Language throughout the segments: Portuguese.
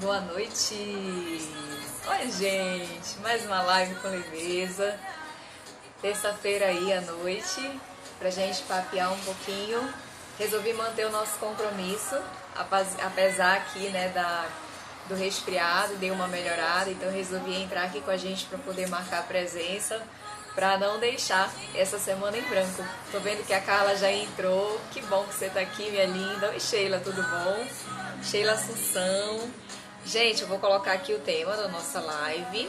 Boa noite! Oi, gente! Mais uma live com leveza. Terça-feira aí à noite, pra gente papear um pouquinho. Resolvi manter o nosso compromisso, apesar aqui, né, do resfriado, dei uma melhorada, então resolvi entrar aqui com a gente para poder marcar presença, para não deixar essa semana em branco. Tô vendo que a Carla já entrou, que bom que você tá aqui, minha linda. Oi, Sheila, tudo bom? Sheila Assunção. Gente, eu vou colocar aqui o tema da nossa live,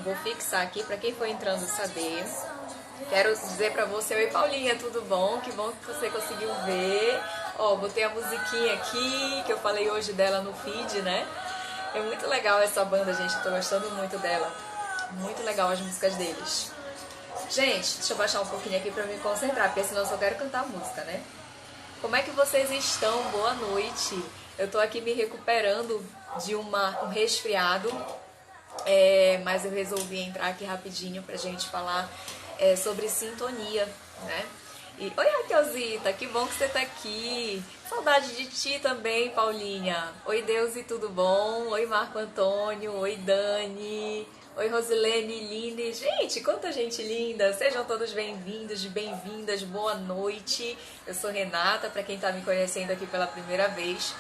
vou fixar aqui para quem for entrando saber. Quero dizer pra você, oi Paulinha, tudo bom? Que bom que você conseguiu ver. Ó, botei a musiquinha aqui, que eu falei hoje dela no feed, né? É muito legal essa banda, gente, eu tô gostando muito dela. Muito legal as músicas deles. Gente, deixa eu baixar um pouquinho aqui pra me concentrar, porque senão eu só quero cantar música, né? Como é que vocês estão? Boa noite. Eu tô aqui me recuperando de um resfriado, mas eu resolvi entrar aqui rapidinho pra gente falar sobre sintonia, né? E, oi, Raquelzita, que bom que você tá aqui. Saudade de ti também, Paulinha. Oi, Deusi, tudo bom? Oi, Marco Antônio. Oi, Dani. Oi, Rosilene, linda. Gente, quanta gente linda. Sejam todos bem-vindos, bem-vindas. Boa noite. Eu sou Renata, para quem tá me conhecendo aqui pela primeira vez.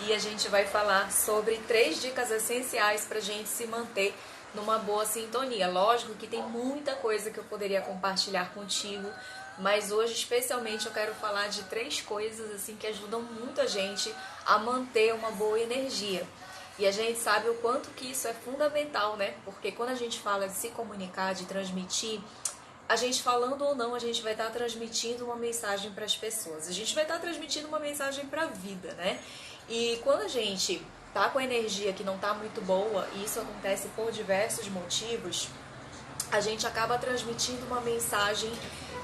E a gente vai falar sobre 3 dicas essenciais pra gente se manter numa boa sintonia. Lógico que tem muita coisa que eu poderia compartilhar contigo, mas hoje especialmente eu quero falar de 3 coisas assim que ajudam muito a gente a manter uma boa energia. E a gente sabe o quanto que isso é fundamental, né? Porque quando a gente fala de se comunicar, de transmitir, a gente falando ou não, a gente vai estar transmitindo uma mensagem para as pessoas. A gente vai estar transmitindo uma mensagem para a vida, né? E quando a gente tá com a energia que não tá muito boa, e isso acontece por diversos motivos, a gente acaba transmitindo uma mensagem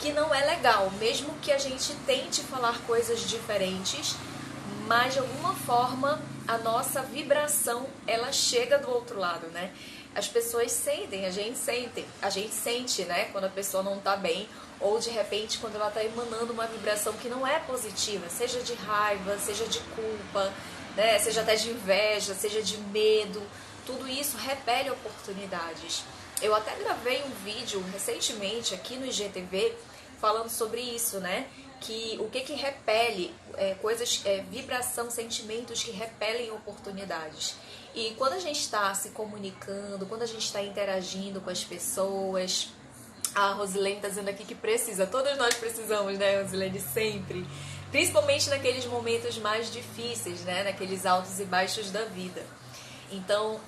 que não é legal, mesmo que a gente tente falar coisas diferentes, mas de alguma forma a nossa vibração ela chega do outro lado, né? As pessoas sentem, a gente sente, né, quando a pessoa não tá bem, ou de repente quando ela tá emanando uma vibração que não é positiva, seja de raiva, seja de culpa, né, seja até de inveja, seja de medo, tudo isso repele oportunidades. Eu até gravei um vídeo recentemente aqui no IGTV falando sobre isso, né? Que o que repele coisas, vibração, sentimentos que repelem oportunidades. E quando a gente está se comunicando, quando a gente está interagindo com as pessoas, a Rosilene está dizendo aqui que precisa, todos nós precisamos, né, Rosilene, sempre. Principalmente naqueles momentos mais difíceis, né, naqueles altos e baixos da vida. Então,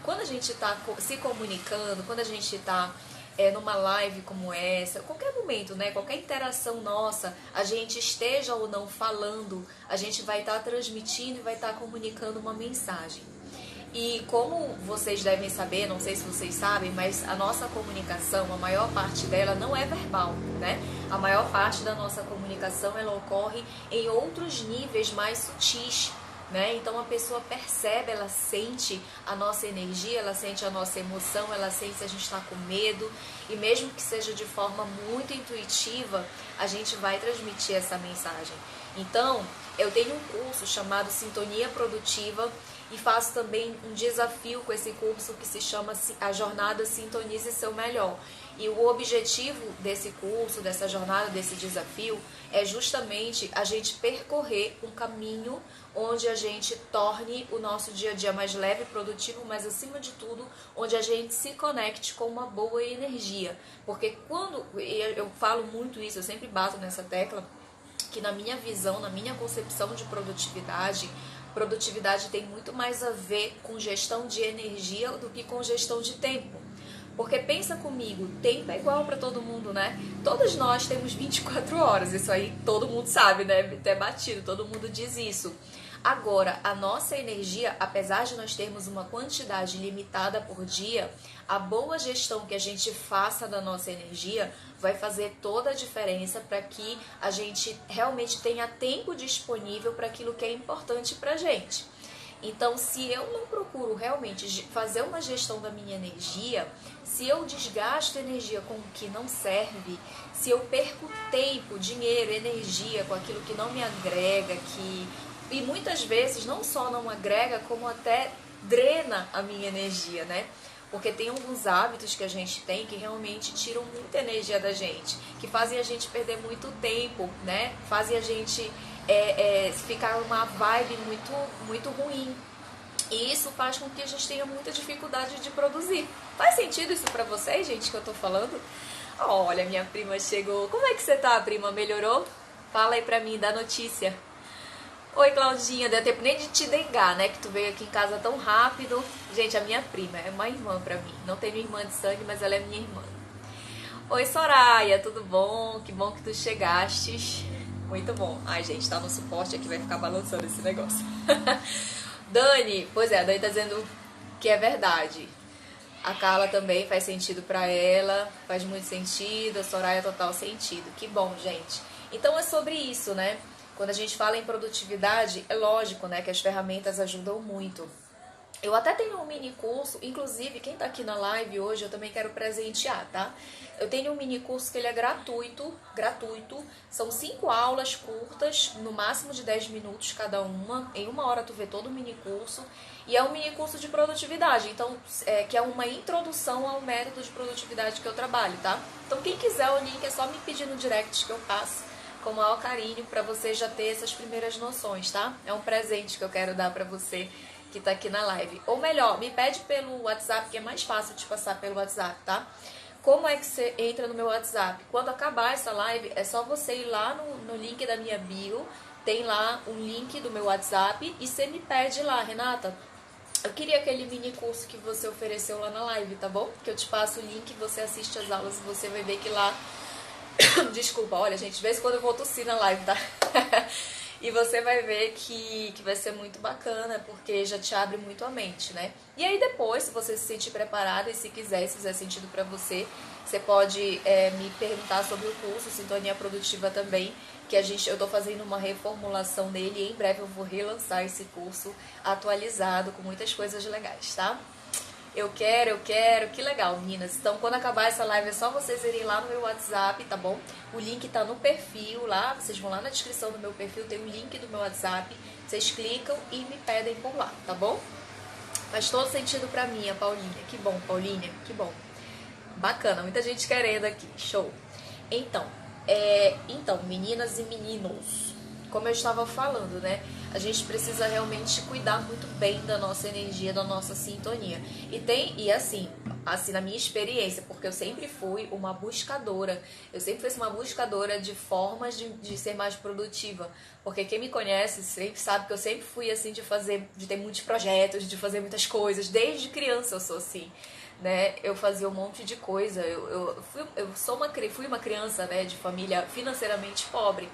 quando a gente está se comunicando, quando a gente está numa live como essa, qualquer momento, né, qualquer interação nossa, a gente esteja ou não falando, a gente vai estar transmitindo e vai estar comunicando uma mensagem. E como vocês devem saber, não sei se vocês sabem, mas a nossa comunicação, a maior parte dela não é verbal, né? A maior parte da nossa comunicação, ela ocorre em outros níveis mais sutis, né? Então a pessoa percebe, ela sente a nossa energia, ela sente a nossa emoção, ela sente se a gente está com medo, e mesmo que seja de forma muito intuitiva, a gente vai transmitir essa mensagem. Então, eu tenho um curso chamado Sintonia Produtiva e faço também um desafio com esse curso que se chama a Jornada Sintonize Seu Melhor. E o objetivo desse curso, dessa jornada, desse desafio, é justamente a gente percorrer um caminho onde a gente torne o nosso dia a dia mais leve e produtivo, mas acima de tudo, onde a gente se conecte com uma boa energia. Porque quando eu falo muito isso, eu sempre bato nessa tecla, que na minha visão, na minha concepção de produtividade, produtividade tem muito mais a ver com gestão de energia do que com gestão de tempo. Porque pensa comigo, tempo é igual para todo mundo, né? Todos nós temos 24 horas, isso aí todo mundo sabe, né? Até batido, todo mundo diz isso. Agora, a nossa energia, apesar de nós termos uma quantidade limitada por dia, a boa gestão que a gente faça da nossa energia vai fazer toda a diferença para que a gente realmente tenha tempo disponível para aquilo que é importante para a gente. Então, se eu não procuro realmente fazer uma gestão da minha energia, se eu desgasto energia com o que não serve, se eu perco tempo, dinheiro, energia com aquilo que não me agrega, que E muitas vezes não só não agrega, como até drena a minha energia, né? Porque tem alguns hábitos que a gente tem que realmente tiram muita energia da gente, que fazem a gente perder muito tempo, né? Fazem a gente ficar uma vibe muito ruim. E isso faz com que a gente tenha muita dificuldade de produzir. Faz sentido isso pra vocês, gente, que eu tô falando? Olha, minha prima chegou. Como é que você tá, prima? Melhorou? Fala aí pra mim, dá notícia. Oi, Claudinha, deu tempo nem de te negar, né? Que tu veio aqui em casa tão rápido. Gente, a minha prima é uma irmã pra mim. Não tenho irmã de sangue, mas ela é minha irmã. Oi, Soraya, tudo bom? Que bom que tu chegastes. Muito bom. Ai, gente, tá no suporte aqui, vai ficar balançando esse negócio. Dani, pois é, a Dani tá dizendo que é verdade. A Carla também faz sentido pra ela, faz muito sentido, a Soraya total sentido. Que bom, gente. Então é sobre isso, né? Quando a gente fala em produtividade, é lógico, né, que as ferramentas ajudam muito. Eu até tenho um mini curso, inclusive quem tá aqui na live hoje eu também quero presentear, tá? Eu tenho um mini curso que ele é gratuito, são 5 aulas curtas, no máximo de 10 minutos cada uma, em 1 hora tu vê todo o mini curso, e é um mini curso de produtividade, então, que é uma introdução ao método de produtividade que eu trabalho, tá? Então quem quiser o link é só me pedir no direct que eu passo com o maior carinho pra você já ter essas primeiras noções, tá? É um presente que eu quero dar pra você que tá aqui na live. Ou melhor, me pede pelo WhatsApp, que é mais fácil de passar pelo WhatsApp, tá? Como é que você entra no meu WhatsApp? Quando acabar essa live, é só você ir lá no link da minha bio, tem lá um link do meu WhatsApp e você me pede lá, Renata, eu queria aquele mini curso que você ofereceu lá na live, tá bom? Que eu te passo o link, você assiste as aulas e você vai ver que lá... Desculpa, olha, gente, de vez em quando eu vou tossir na live, tá? E você vai ver que vai ser muito bacana, porque já te abre muito a mente, né? E aí depois, se você se sentir preparada e se quiser, se fizer sentido pra você, você pode me perguntar sobre o curso Sintonia Produtiva também, que eu tô fazendo uma reformulação nele e em breve eu vou relançar esse curso atualizado com muitas coisas legais, tá? Eu quero, que legal, meninas. Então, quando acabar essa live, é só vocês irem lá no meu WhatsApp, tá bom? O link tá no perfil lá, vocês vão lá na descrição do meu perfil, tem o link do meu WhatsApp, vocês clicam e me pedem por lá, tá bom? Faz todo sentido pra mim, a Paulinha. Que bom, Paulinha, que bom. Bacana, muita gente querendo aqui, show. Então, meninas e meninos, como eu estava falando, né? A gente precisa realmente cuidar muito bem da nossa energia, da nossa sintonia. E assim, na minha experiência, porque eu sempre fui uma buscadora, eu sempre fui uma buscadora de formas de ser mais produtiva. Porque quem me conhece sempre sabe que eu sempre fui assim de ter muitos projetos, de fazer muitas coisas. Desde criança eu sou assim, né? Eu fazia um monte de coisa. Fui uma criança, né, de família financeiramente pobre.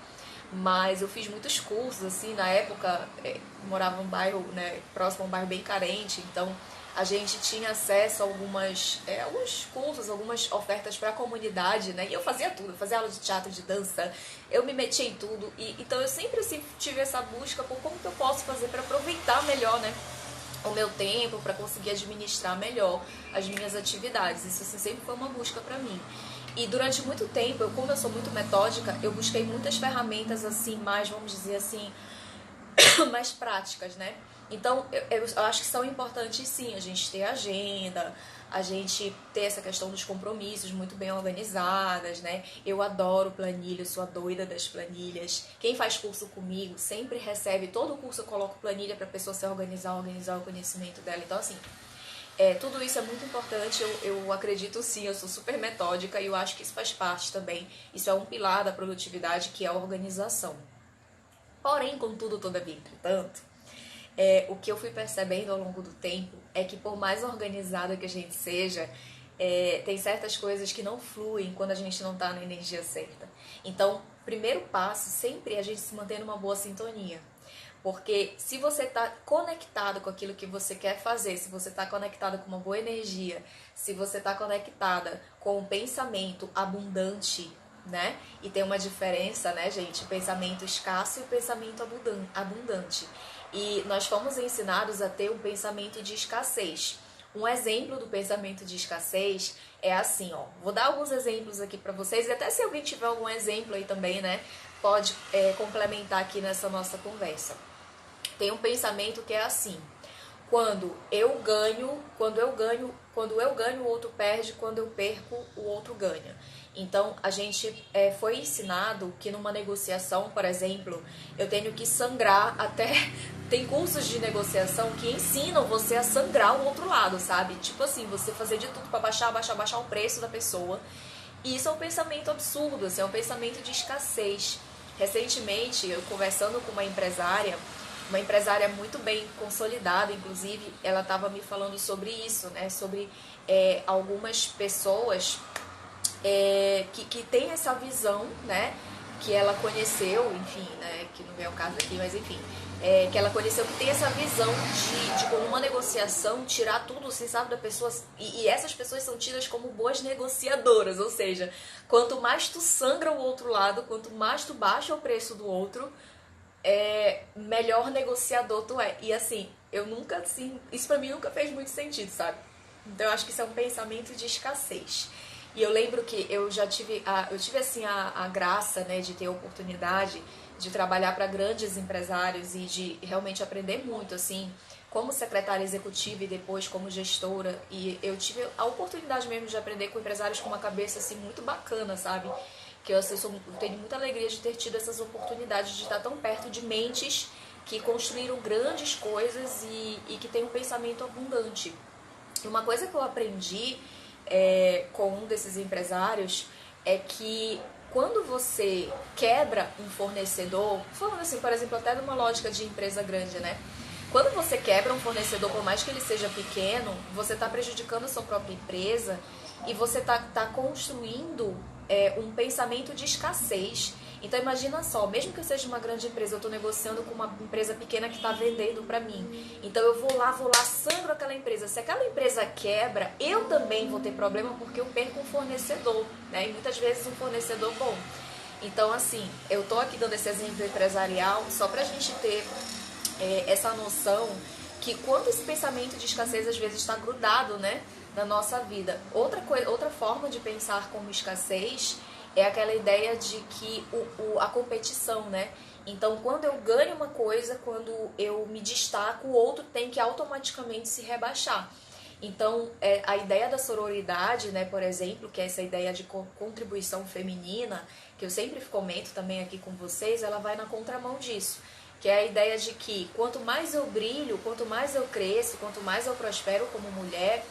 Mas eu fiz muitos cursos, assim, na época morava num bairro, né, próximo a um bairro bem carente, então a gente tinha acesso a alguns cursos, algumas ofertas para a comunidade, né, e eu fazia tudo, eu fazia aula de teatro, de dança, eu me metia em tudo, então eu sempre assim, tive essa busca por como que eu posso fazer para aproveitar melhor, né, o meu tempo, para conseguir administrar melhor as minhas atividades. Isso assim, sempre foi uma busca para mim. E durante muito tempo, como eu sou muito metódica, eu busquei muitas ferramentas assim, mais, vamos dizer assim, mais práticas, né? Então, eu acho que são importantes sim, a gente ter agenda, a gente ter essa questão dos compromissos muito bem organizadas, né? Eu adoro planilha, eu sou a doida das planilhas. Quem faz curso comigo sempre recebe, todo o curso eu coloco planilha para a pessoa se organizar o conhecimento dela. Então, assim, tudo isso é muito importante, eu acredito sim, eu sou super metódica e eu acho que isso faz parte também. Isso é um pilar da produtividade, que é a organização. Porém, contudo, todavia, entretanto, o que eu fui percebendo ao longo do tempo é que por mais organizada que a gente seja, tem certas coisas que não fluem quando a gente não está na energia certa. Então, primeiro passo sempre é a gente se manter numa boa sintonia. Porque se você está conectado com aquilo que você quer fazer, se você está conectado com uma boa energia, se você está conectada com um pensamento abundante, né? E tem uma diferença, né, gente? O pensamento escasso e o pensamento abundante. E nós fomos ensinados a ter um pensamento de escassez. Um exemplo do pensamento de escassez é assim, ó. Vou dar alguns exemplos aqui para vocês, e até se alguém tiver algum exemplo aí também, né, pode complementar aqui nessa nossa conversa. tem um pensamento que é assim: quando eu ganho, o outro perde, quando eu perco, o outro ganha. Então, a gente foi ensinado que numa negociação, por exemplo, eu tenho que sangrar até... Tem cursos de negociação que ensinam você a sangrar o outro lado, sabe? Tipo assim, você fazer de tudo pra baixar o preço da pessoa. E isso é um pensamento absurdo, assim, é um pensamento de escassez. Recentemente, eu conversando com uma empresária muito bem consolidada, inclusive, ela estava me falando sobre isso, né? Sobre algumas pessoas que tem essa visão, né, que ela conheceu, enfim, né, que não é o caso aqui, mas enfim, que ela conheceu, que tem essa visão de como uma negociação, tirar tudo, assim, sabe, da pessoa, e essas pessoas são tidas como boas negociadoras, ou seja, quanto mais tu sangra o outro lado, quanto mais tu baixa o preço do outro, melhor negociador tu é. E assim, eu nunca, assim, isso pra mim nunca fez muito sentido, sabe? Então eu acho que isso é um pensamento de escassez. E eu lembro que eu já tive assim a graça, né, de ter a oportunidade de trabalhar para grandes empresários e de realmente aprender muito, assim, como secretária executiva e depois como gestora. E eu tive a oportunidade mesmo de aprender com empresários com uma cabeça assim muito bacana, sabe? Que eu tenho muita alegria de ter tido essas oportunidades de estar tão perto de mentes que construíram grandes coisas e que têm um pensamento abundante. E uma coisa que eu aprendi com um desses empresários é que quando você quebra um fornecedor, falando assim, por exemplo, até numa lógica de empresa grande, né? Quando você quebra um fornecedor, por mais que ele seja pequeno, você está prejudicando a sua própria empresa e você está construindo um pensamento de escassez. Então imagina só, mesmo que eu seja uma grande empresa, eu estou negociando com uma empresa pequena que está vendendo para mim. Então eu vou lá, sangro aquela empresa. Se aquela empresa quebra, eu também vou ter problema porque eu perco um fornecedor, né? E muitas vezes um fornecedor bom. Então assim, eu estou aqui dando esse exemplo empresarial só para a gente ter essa noção que quando esse pensamento de escassez às vezes está grudado, né, na nossa vida. Outra forma de pensar como escassez é aquela ideia de que a competição, né? Então, quando eu ganho uma coisa, quando eu me destaco, o outro tem que automaticamente se rebaixar. Então, a ideia da sororidade, né, por exemplo, que é essa ideia de contribuição feminina, que eu sempre comento também aqui com vocês, ela vai na contramão disso. Que é a ideia de que quanto mais eu brilho, quanto mais eu cresço, quanto mais eu prospero como mulher,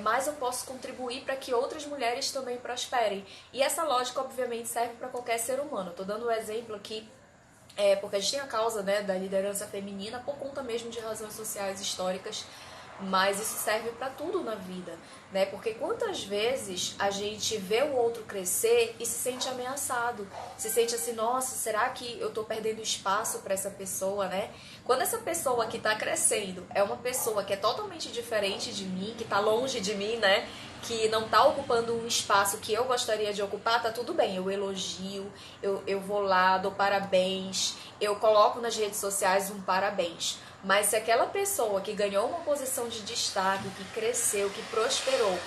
mais eu posso contribuir para que outras mulheres também prosperem. E essa lógica, obviamente, serve para qualquer ser humano. Estou dando um exemplo aqui, porque a gente tem a causa, né, da liderança feminina por conta mesmo de razões sociais históricas, mas isso serve para tudo na vida, né? Porque quantas vezes a gente vê o outro crescer e se sente ameaçado, se sente assim, nossa, será que eu tô perdendo espaço para essa pessoa, né? Quando essa pessoa que tá crescendo é uma pessoa que é totalmente diferente de mim, que tá longe de mim, né? Que não tá ocupando um espaço que eu gostaria de ocupar, tá tudo bem, eu elogio, eu vou lá, dou parabéns, eu coloco nas redes sociais um parabéns. Mas se aquela pessoa que ganhou uma posição de destaque, que cresceu, que prosperou,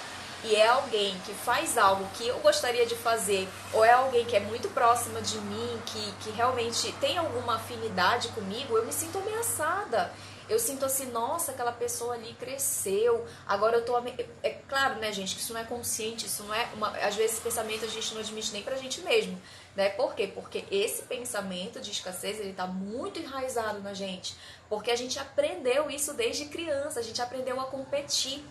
e é alguém que faz algo que eu gostaria de fazer, ou é alguém que é muito próxima de mim, que realmente tem alguma afinidade comigo, eu me sinto ameaçada. Eu sinto assim, nossa, aquela pessoa ali cresceu, agora eu tô... É claro, né, gente, que isso não é consciente, isso não é... Às vezes esse pensamento a gente não admite nem pra gente mesmo, né? Por quê? Porque esse pensamento de escassez, ele tá muito enraizado na gente, porque a gente aprendeu isso desde criança, a gente aprendeu a competir.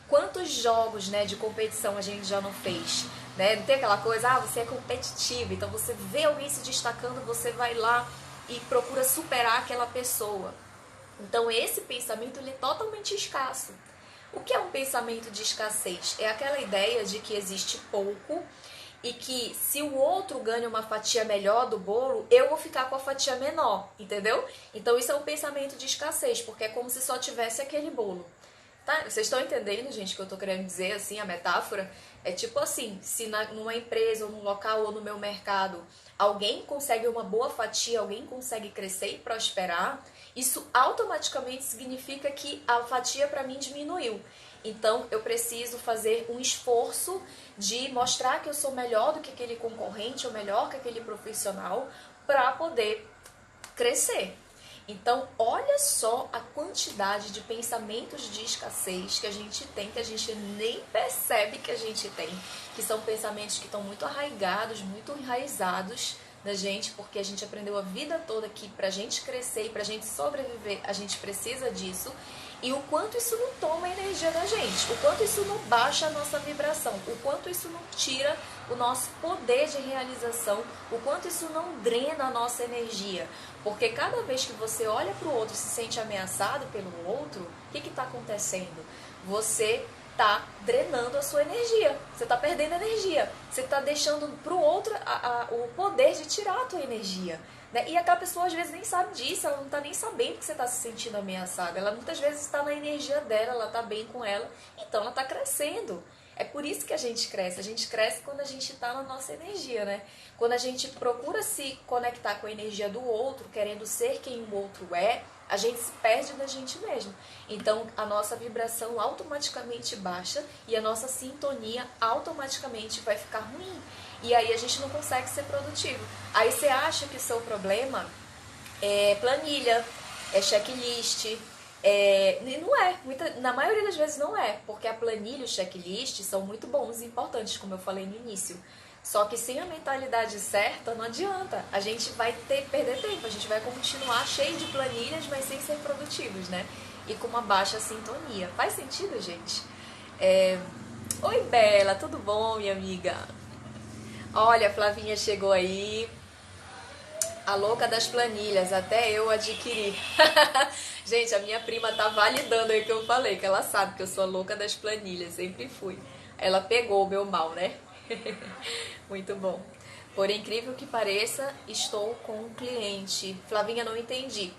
Quantos jogos, né, de competição a gente já não fez? Né? Não tem aquela coisa, você é competitivo, então você vê alguém se destacando, você vai lá e procura superar aquela pessoa. Então esse pensamento ele é totalmente escasso. O que é um pensamento de escassez? É aquela ideia de que existe pouco e que se o outro ganha uma fatia melhor do bolo, eu vou ficar com a fatia menor, entendeu? Então isso é um pensamento de escassez, porque é como se só tivesse aquele bolo. Tá? Vocês estão entendendo, gente, o que eu tô querendo dizer, assim, a metáfora? É tipo assim, se numa empresa, ou num local, ou no meu mercado, alguém consegue uma boa fatia, alguém consegue crescer e prosperar, isso automaticamente significa que a fatia para mim diminuiu. Então, eu preciso fazer um esforço de mostrar que eu sou melhor do que aquele concorrente, ou melhor que aquele profissional, para poder crescer. Então, olha só a quantidade de pensamentos de escassez que a gente tem, que a gente nem percebe que a gente tem, que são pensamentos que estão muito arraigados, muito enraizados na gente, porque a gente aprendeu a vida toda que pra gente crescer e pra gente sobreviver, a gente precisa disso. E o quanto isso não toma a energia da gente, o quanto isso não baixa a nossa vibração, o quanto isso não tira o nosso poder de realização, o quanto isso não drena a nossa energia. Porque cada vez que você olha para o outro e se sente ameaçado pelo outro, o que está acontecendo? Você está drenando a sua energia, você está perdendo energia, você está deixando para o outro o poder de tirar a tua energia. Né? E aquela pessoa às vezes nem sabe disso, ela não está nem sabendo que você está se sentindo ameaçada. Ela muitas vezes está na energia dela, ela está bem com ela, então ela está crescendo. É por isso que a gente cresce quando a gente está na nossa energia, né? Quando a gente procura se conectar com a energia do outro, querendo ser quem o outro é, a gente se perde da gente mesmo. Então a nossa vibração automaticamente baixa e a nossa sintonia automaticamente vai ficar ruim. E aí a gente não consegue ser produtivo. Aí você acha que o seu problema é planilha, é checklist. Não é, na maioria das vezes não é, porque a planilha e o checklist são muito bons e importantes, como eu falei no início. Só que sem a mentalidade certa, não adianta. A gente vai perder tempo, a gente vai continuar cheio de planilhas, mas sem ser produtivos, né? E com uma baixa sintonia. Faz sentido, gente? Oi, Bela, tudo bom, minha amiga? Olha, a Flavinha chegou aí. A louca das planilhas, até eu adquiri. Gente, a minha prima tá validando aí o que eu falei, que ela sabe que eu sou a louca das planilhas, sempre fui. Ela pegou o meu mal, né? Muito bom. Por incrível que pareça, estou com um cliente. Flavinha, não entendi.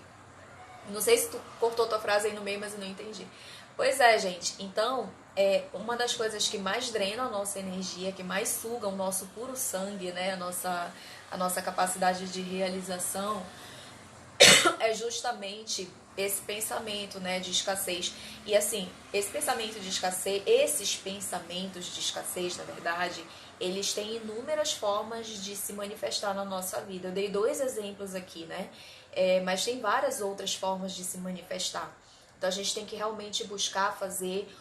Não sei se tu cortou tua frase aí no meio, mas eu não entendi. Pois é, gente. Então, uma das coisas que mais drena a nossa energia, que mais suga o nosso puro sangue, né? A nossa capacidade de realização é justamente esse pensamento, né, de escassez. E assim, esses pensamentos de escassez, na verdade, eles têm inúmeras formas de se manifestar na nossa vida. Eu dei 2 exemplos aqui, né? Mas tem várias outras formas de se manifestar. Então a gente tem que realmente buscar fazer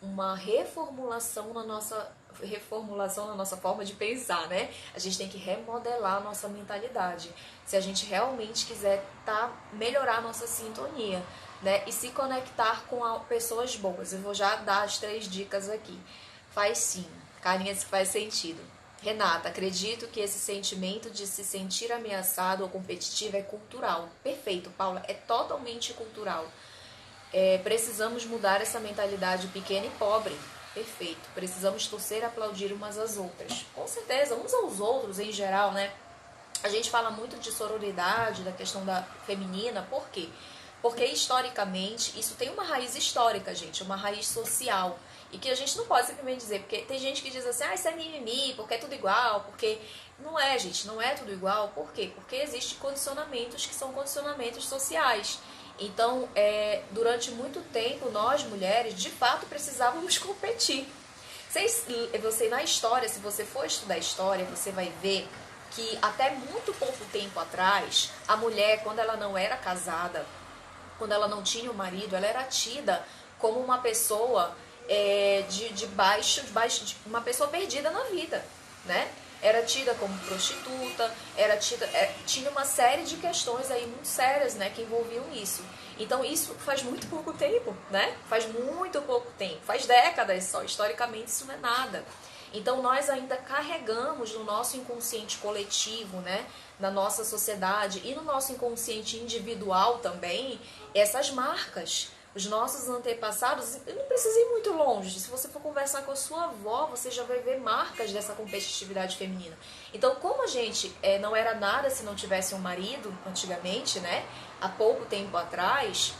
uma reformulação na nossa forma de pensar, né? A gente tem que remodelar a nossa mentalidade. Se a gente realmente quiser melhorar a nossa sintonia, né? E se conectar com pessoas boas. Eu vou já dar as 3 dicas aqui. Faz sim, carinha, se faz sentido. Renata, acredito que esse sentimento de se sentir ameaçado ou competitivo é cultural. Perfeito, Paula, é totalmente cultural. Precisamos mudar essa mentalidade pequena e pobre. Perfeito. Precisamos torcer e aplaudir umas às outras. Com certeza, uns aos outros em geral, né? A gente fala muito de sororidade, da questão da feminina. Por quê? Porque historicamente, isso tem uma raiz histórica, gente, uma raiz social. E que a gente não pode simplesmente dizer, porque tem gente que diz assim, isso é mimimi, porque é tudo igual, porque... Não é, gente, não é tudo igual. Por quê? Porque existem condicionamentos que são condicionamentos sociais. Então, durante muito tempo, nós mulheres, de fato, precisávamos competir. Você na história, se você for estudar história, você vai ver que até muito pouco tempo atrás, a mulher, quando ela não era casada, quando ela não tinha um marido, ela era tida como uma pessoa uma pessoa perdida na vida, né? Era tida como prostituta, tinha uma série de questões aí muito sérias, né, que envolviam isso. Então isso faz muito pouco tempo, né? Faz muito pouco tempo, faz décadas só, historicamente isso não é nada. Então nós ainda carregamos no nosso inconsciente coletivo, né, na nossa sociedade e no nosso inconsciente individual também, essas marcas. Os nossos antepassados, eu não preciso ir muito longe. Se você for conversar com a sua avó, você já vai ver marcas dessa competitividade feminina. Então, como a gente não era nada se não tivesse um marido, antigamente, né? Há pouco tempo atrás,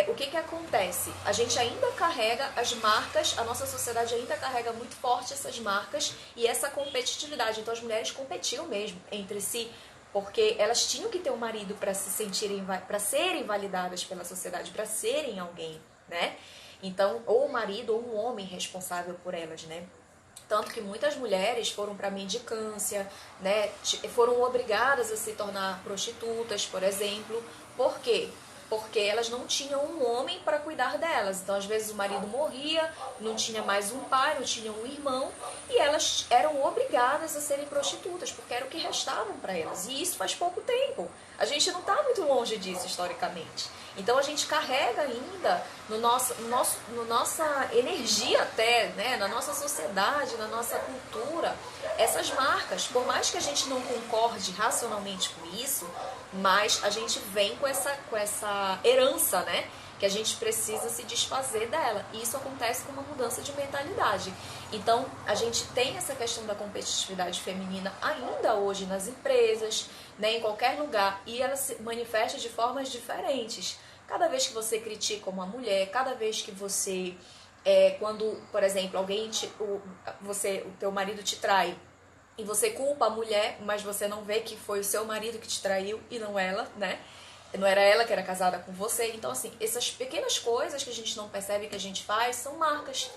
o que acontece? A gente ainda carrega as marcas, a nossa sociedade ainda carrega muito forte essas marcas e essa competitividade. Então, as mulheres competiam mesmo entre si, porque elas tinham que ter um marido para serem validadas pela sociedade, para serem alguém, né? Então, ou o marido ou um homem responsável por elas, né? Tanto que muitas mulheres foram para mendicância, né? Foram obrigadas a se tornar prostitutas, por exemplo. Por quê? Porque elas não tinham um homem para cuidar delas. Então, às vezes, o marido morria, não tinha mais um pai, não tinha um irmão, e elas eram obrigadas a serem prostitutas, porque era o que restavam para elas. E isso faz pouco tempo. A gente não está muito longe disso, historicamente. Então, a gente carrega ainda no nossa energia até, né, na nossa sociedade, na nossa cultura, essas marcas. Por mais que a gente não concorde racionalmente com isso, mas a gente vem com essa herança, né? Que a gente precisa se desfazer dela. E isso acontece com uma mudança de mentalidade. Então, a gente tem essa questão da competitividade feminina ainda hoje nas empresas, né, em qualquer lugar. E ela se manifesta de formas diferentes. Cada vez que você critica uma mulher, cada vez que você... quando, por exemplo, o teu marido te trai, e você culpa a mulher, mas você não vê que foi o seu marido que te traiu e não ela, né? Não era ela que era casada com você. Então, assim, essas pequenas coisas que a gente não percebe que a gente faz são marcas.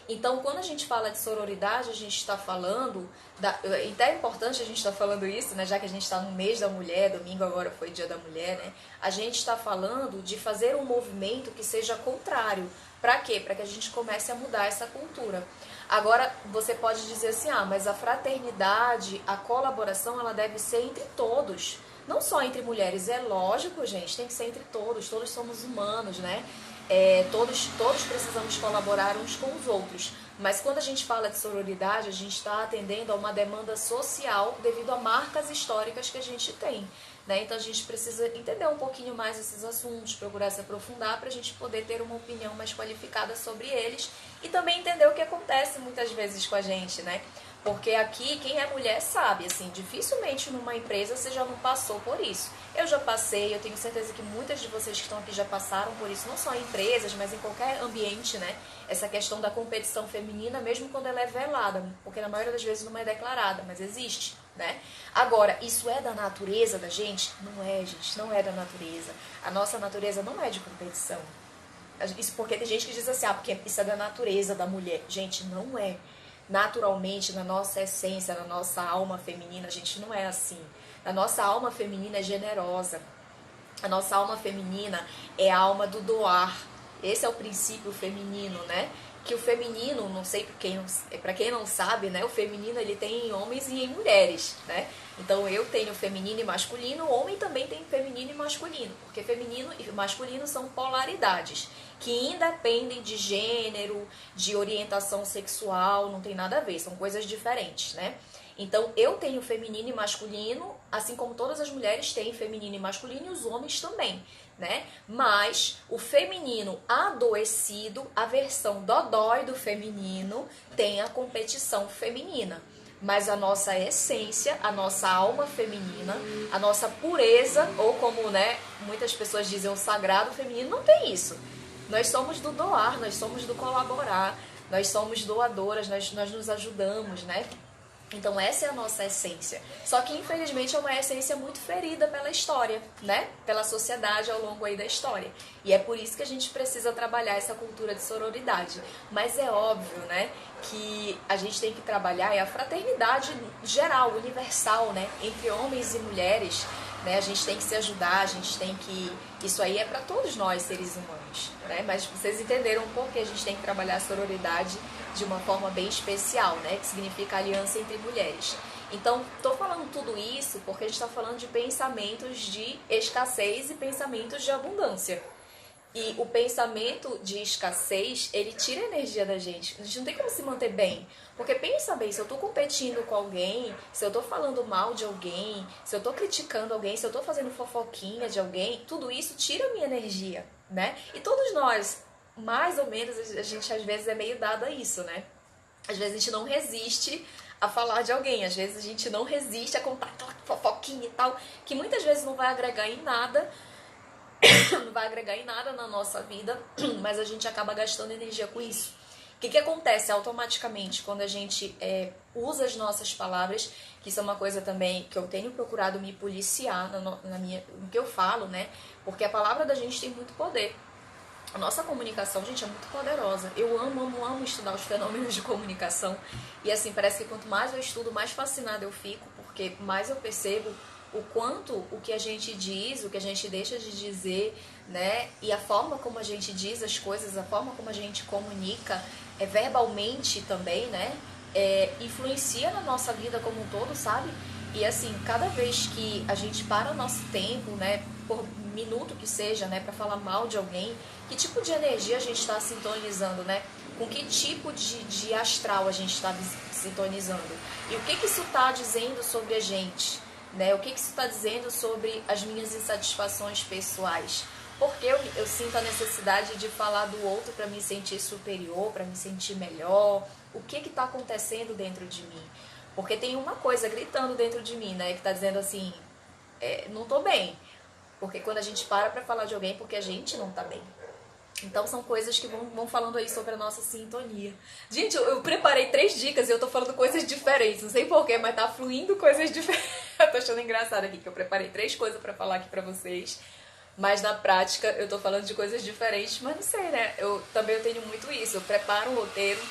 Então, quando a gente fala de sororidade, a gente está falando... Até é importante a gente estar falando isso, né? Já que a gente está no mês da mulher, domingo agora foi dia da mulher, né? A gente está falando de fazer um movimento que seja contrário. Para quê? Para que a gente comece a mudar essa cultura. Agora, você pode dizer assim, mas a fraternidade, a colaboração, ela deve ser entre todos. Não só entre mulheres, é lógico, gente, tem que ser entre todos somos humanos, né? Todos precisamos colaborar uns com os outros. Mas quando a gente fala de sororidade, a gente está atendendo a uma demanda social devido a marcas históricas que a gente tem, né? Então a gente precisa entender um pouquinho mais esses assuntos, procurar se aprofundar para a gente poder ter uma opinião mais qualificada sobre eles e também entender o que acontece muitas vezes com a gente, né? Porque aqui, quem é mulher sabe, assim, dificilmente numa empresa você já não passou por isso. Eu já passei, eu tenho certeza que muitas de vocês que estão aqui já passaram por isso, não só em empresas, mas em qualquer ambiente, né? Essa questão da competição feminina, mesmo quando ela é velada, porque na maioria das vezes não é declarada, mas existe, né? Agora, isso é da natureza da gente? Não é, gente, não é da natureza. A nossa natureza não é de competição. Isso porque tem gente que diz assim, porque isso é da natureza da mulher. Gente, não é. Naturalmente, na nossa essência, na nossa alma feminina, a gente não é assim. A nossa alma feminina é generosa. A nossa alma feminina é a alma do doar. Esse é o princípio feminino, né? Que o feminino, não sei para quem não sabe, né? O feminino ele tem em homens e em mulheres, né? Então eu tenho feminino e masculino, o homem também tem feminino e masculino, porque feminino e masculino são polaridades que independem de gênero, de orientação sexual, não tem nada a ver, são coisas diferentes, né? Então eu tenho feminino e masculino, assim como todas as mulheres têm feminino e masculino e os homens também, né? Mas o feminino adoecido, a versão dodói do feminino, tem a competição feminina. Mas a nossa essência, a nossa alma feminina, a nossa pureza, ou como, né, muitas pessoas dizem, o sagrado feminino, não tem isso. Nós somos do doar, nós somos do colaborar, nós somos doadoras, nós nos ajudamos, né? Então essa é a nossa essência. Só que infelizmente é uma essência muito ferida pela história, né? Pela sociedade ao longo aí da história. E é por isso que a gente precisa trabalhar essa cultura de sororidade. Mas é óbvio, né, que a gente tem que trabalhar a fraternidade geral, universal, né, entre homens e mulheres, né? A gente tem que se ajudar, a gente tem que... Isso aí é para todos nós, seres humanos, né? Mas vocês entenderam por que a gente tem que trabalhar a sororidade de uma forma bem especial, né? Que significa aliança entre mulheres. Então, estou falando tudo isso porque a gente está falando de pensamentos de escassez e pensamentos de abundância. E o pensamento de escassez, ele tira a energia da gente. A gente não tem como se manter bem. Porque pensa bem, se eu estou competindo com alguém, se eu estou falando mal de alguém, se eu estou criticando alguém, se eu estou fazendo fofoquinha de alguém, tudo isso tira a minha energia, né? E todos nós, mais ou menos, a gente às vezes é meio dado a isso, né? Às vezes a gente não resiste a falar de alguém, às vezes a gente não resiste a contar aquela fofoquinha e tal, que muitas vezes não vai agregar em nada, não vai agregar em nada na nossa vida, mas a gente acaba gastando energia com isso. O que acontece automaticamente quando a gente usa as nossas palavras, que isso é uma coisa também que eu tenho procurado me policiar no que eu falo, né? Porque a palavra da gente tem muito poder. A nossa comunicação, gente, é muito poderosa. Eu amo estudar os fenômenos de comunicação. E assim, parece que quanto mais eu estudo, mais fascinada eu fico, porque mais eu percebo o quanto o que a gente diz, o que a gente deixa de dizer, né? E a forma como a gente diz as coisas, a forma como a gente comunica, verbalmente também, né? Influencia na nossa vida como um todo, sabe? E assim, cada vez que a gente para o nosso tempo, né, por minuto que seja, né, para falar mal de alguém, que tipo de energia a gente está sintonizando, né? Com que tipo de astral a gente está sintonizando? E o que isso está dizendo sobre a gente? Né? O que isso está dizendo sobre as minhas insatisfações pessoais? Porque eu sinto a necessidade de falar do outro para me sentir superior, para me sentir melhor? O que está acontecendo dentro de mim? Porque tem uma coisa gritando dentro de mim, né? Que está dizendo assim, não tô bem. Porque quando a gente para falar de alguém, porque a gente não tá bem. Então são coisas que vão falando aí sobre a nossa sintonia. Gente, eu preparei 3 dicas e eu tô falando coisas diferentes. Não sei porquê, mas tá fluindo coisas diferentes. Eu tô achando engraçado aqui que eu preparei 3 coisas pra falar aqui pra vocês. Mas na prática eu tô falando de coisas diferentes. Mas não sei, né? Eu tenho muito isso. Eu preparo um roteiro,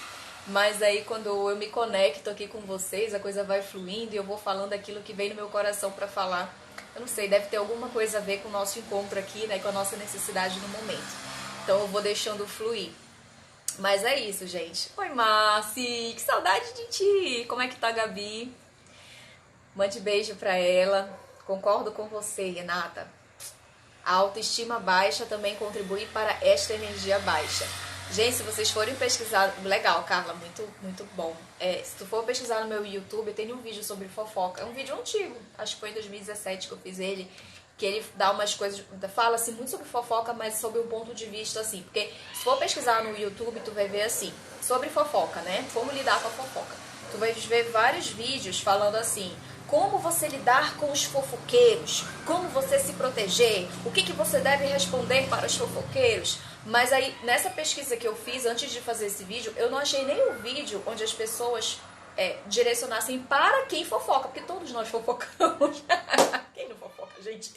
mas aí quando eu me conecto aqui com vocês, a coisa vai fluindo e eu vou falando aquilo que vem no meu coração pra falar. Eu não sei, deve ter alguma coisa a ver com o nosso encontro aqui, né? Com a nossa necessidade no momento. Então eu vou deixando fluir. Mas é isso, gente. Oi, Marci, que saudade de ti. Como é que tá, Gabi? Mande beijo pra ela. Concordo com você, Renata. A autoestima baixa também contribui para esta energia baixa. Gente, se vocês forem pesquisar... Legal, Carla, muito bom. Se tu for pesquisar no meu YouTube, tem um vídeo sobre fofoca. É um vídeo antigo, acho que foi em 2017 que eu fiz ele. Que ele dá umas coisas, fala assim muito sobre fofoca, mas sobre um ponto de vista assim, porque se for pesquisar no YouTube, tu vai ver assim, sobre fofoca, né? Como lidar com a fofoca. Tu vai ver vários vídeos falando assim, como você lidar com os fofoqueiros, como você se proteger, o que você deve responder para os fofoqueiros. Mas aí, nessa pesquisa que eu fiz antes de fazer esse vídeo, eu não achei nenhum vídeo onde as pessoas direcionassem para quem fofoca, porque todos nós fofocamos. Quem não fofoca, gente?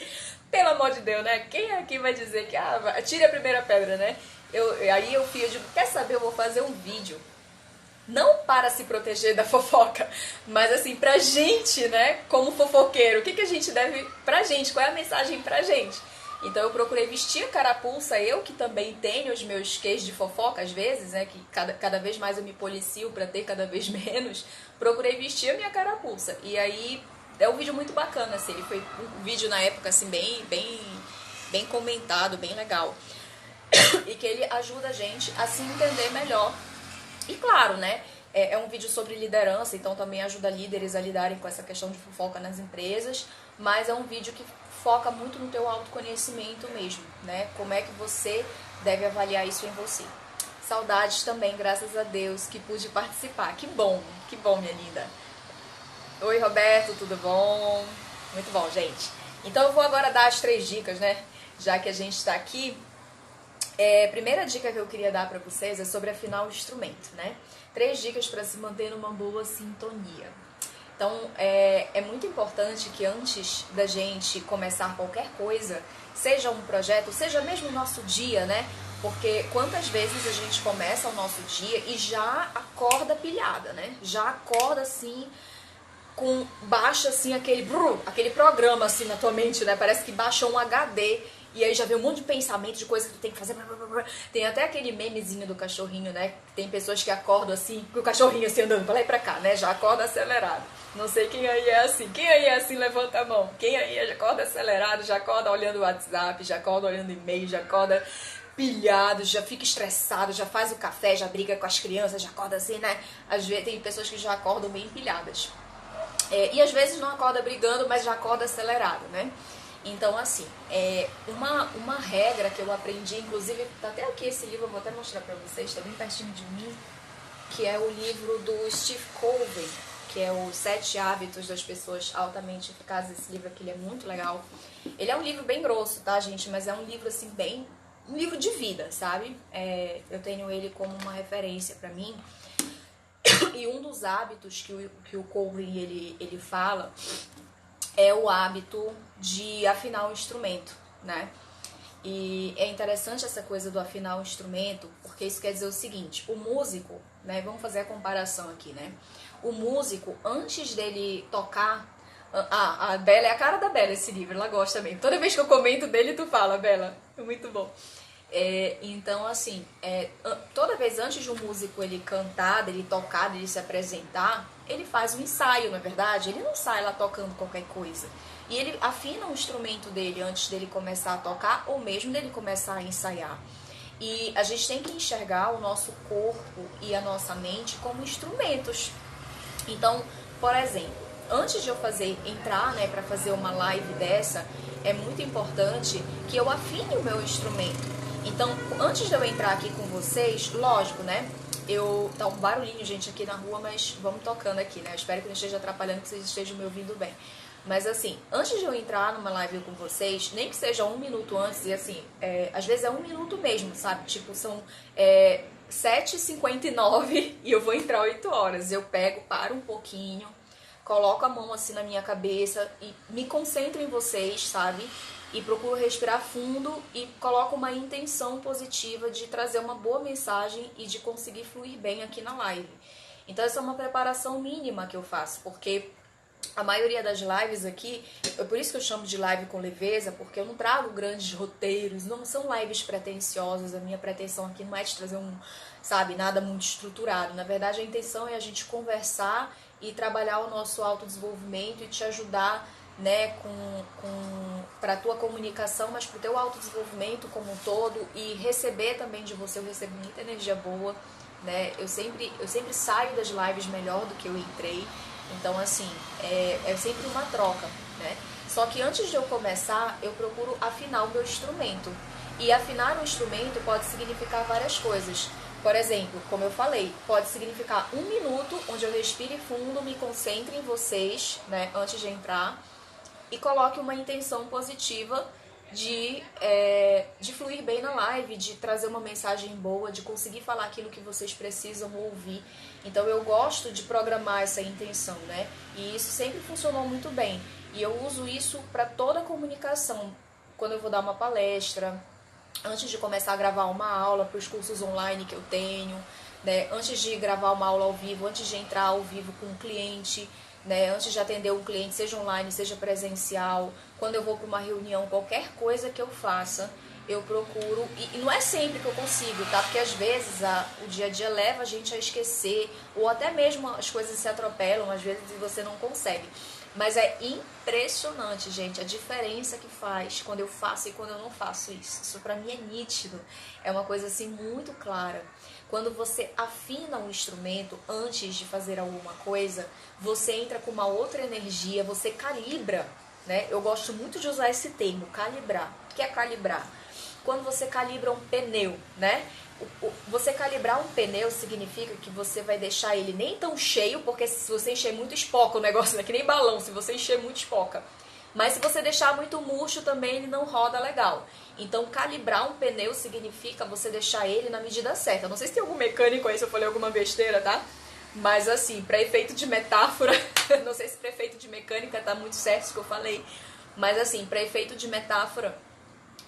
Pelo amor de Deus, né? Quem aqui vai dizer que tire a primeira pedra, né? Aí eu digo, quer saber, eu vou fazer um vídeo não para se proteger da fofoca, mas assim, pra gente, né, como fofoqueiro, o que a gente deve pra gente, qual é a mensagem pra gente? Então eu procurei vestir a carapuça, eu que também tenho os meus quês de fofoca às vezes, né, que cada vez mais eu me policio pra ter cada vez menos, procurei vestir a minha carapuça. E aí é um vídeo muito bacana, assim, ele foi um vídeo na época assim bem comentado, bem legal. E que ele ajuda a gente a se entender melhor. E claro, né, é um vídeo sobre liderança, então também ajuda líderes a lidarem com essa questão de fofoca nas empresas, mas é um vídeo que foca muito no teu autoconhecimento mesmo, né, como é que você deve avaliar isso em você. Saudades também, graças a Deus, que pude participar. Que bom, minha linda. Oi, Roberto, tudo bom? Muito bom, gente. Então eu vou agora dar as 3 dicas, né, já que a gente está aqui. A primeira dica que eu queria dar para vocês é sobre afinar o instrumento, né? 3 dicas para se manter numa boa sintonia. Então, é muito importante que antes da gente começar qualquer coisa, seja um projeto, seja mesmo o nosso dia, né? Porque quantas vezes a gente começa o nosso dia e já acorda pilhada, né? Já acorda assim, baixa assim aquele programa assim na tua mente, né? Parece que baixa um HD. E aí já vem um monte de pensamento, de coisa que tu tem que fazer. Tem até aquele memezinho do cachorrinho, né? Tem pessoas que acordam assim, com o cachorrinho assim andando pra lá e pra cá, né? Já acorda acelerado. Não sei quem aí é assim. Quem aí é assim, levanta a mão. Quem aí já acorda acelerado, já acorda olhando o WhatsApp, já acorda olhando e-mail, já acorda pilhado, já fica estressado, já faz o café, já briga com as crianças, já acorda assim, né? Às vezes tem pessoas que já acordam bem pilhadas. E às vezes não acorda brigando, mas já acorda acelerado, né? Então, assim, uma regra que eu aprendi, inclusive, tá até aqui esse livro, eu vou até mostrar pra vocês, tá bem pertinho de mim, que é o livro do Steve Covey, que é os 7 hábitos das pessoas altamente eficazes. Esse livro aqui, ele é muito legal. Ele é um livro bem grosso, tá, gente? Mas é um livro, assim, um livro de vida, sabe? Eu tenho ele como uma referência pra mim. E um dos hábitos que o Covey, ele fala... é o hábito de afinar o instrumento, né? E é interessante essa coisa do afinar o instrumento, porque isso quer dizer o seguinte, o músico, né, vamos fazer a comparação aqui, né? O músico, antes dele tocar, a Bela, é a cara da Bela esse livro, ela gosta mesmo. Toda vez que eu comento dele, tu fala, Bela, é muito bom. Então, assim, toda vez antes de um músico ele cantar, dele tocar, dele se apresentar, ele faz um ensaio, na verdade. Ele não sai lá tocando qualquer coisa. E ele afina o instrumento dele antes dele começar a tocar ou mesmo dele começar a ensaiar. E a gente tem que enxergar o nosso corpo e a nossa mente como instrumentos. Então, por exemplo, antes de eu entrar, né, para fazer uma live dessa, é muito importante que eu afine o meu instrumento. Então, antes de eu entrar aqui com vocês, lógico, né? Tá um barulhinho, gente, aqui na rua, mas vamos tocando aqui, né? Eu espero que não esteja atrapalhando, que vocês estejam me ouvindo bem. Mas assim, antes de eu entrar numa live com vocês, nem que seja 1 minuto antes, e assim, às vezes é 1 minuto mesmo, sabe? Tipo, são 7h59 e eu vou entrar 8 horas. Eu paro um pouquinho, coloco a mão assim na minha cabeça e me concentro em vocês, sabe? E procuro respirar fundo e coloco uma intenção positiva de trazer uma boa mensagem e de conseguir fluir bem aqui na live. Então essa é uma preparação mínima que eu faço, porque a maioria das lives aqui, é por isso que eu chamo de live com leveza, porque eu não trago grandes roteiros, não são lives pretensiosas, a minha pretensão aqui não é de trazer nada muito estruturado. Na verdade, a intenção é a gente conversar e trabalhar o nosso autodesenvolvimento e te ajudar, né, para a tua comunicação, mas para o teu autodesenvolvimento como um todo e receber também de você. Eu recebo muita energia boa, né? Eu sempre saio das lives melhor do que eu entrei. Então, assim, é sempre uma troca, né? Só que antes de eu começar, eu procuro afinar o meu instrumento. E afinar o instrumento pode significar várias coisas. Por exemplo, como eu falei, pode significar 1 minuto onde eu respire fundo, me concentre em vocês, né, antes de entrar, e coloque uma intenção positiva de fluir bem na live, de trazer uma mensagem boa, de conseguir falar aquilo que vocês precisam ouvir. Então eu gosto de programar essa intenção, né? E isso sempre funcionou muito bem. E eu uso isso para toda a comunicação. Quando eu vou dar uma palestra, antes de começar a gravar uma aula para os cursos online que eu tenho, né? Antes de gravar uma aula ao vivo, antes de entrar ao vivo com um cliente, né? Antes de atender um cliente, seja online, seja presencial, quando eu vou para uma reunião, qualquer coisa que eu faça, eu procuro, e não é sempre que eu consigo, tá? Porque às vezes o dia a dia leva a gente a esquecer, ou até mesmo as coisas se atropelam, às vezes você não consegue. Mas é impressionante, gente, a diferença que faz quando eu faço e quando eu não faço isso. Isso pra mim é nítido, é uma coisa assim muito clara. Quando você afina um instrumento antes de fazer alguma coisa, você entra com uma outra energia, você calibra, né? Eu gosto muito de usar esse termo, calibrar. O que é calibrar? Quando você calibra um pneu, né? Você calibrar um pneu significa que você vai deixar ele nem tão cheio, porque se você encher muito, espoca o negócio, né? Que nem balão, se você encher muito, espoca. Mas se você deixar muito murcho também, ele não roda legal. Então, calibrar um pneu significa você deixar ele na medida certa. Não sei se tem algum mecânico aí, se eu falei alguma besteira, tá? Mas assim, para efeito de metáfora, não sei se para efeito de mecânica tá muito certo isso que eu falei, mas assim, para efeito de metáfora,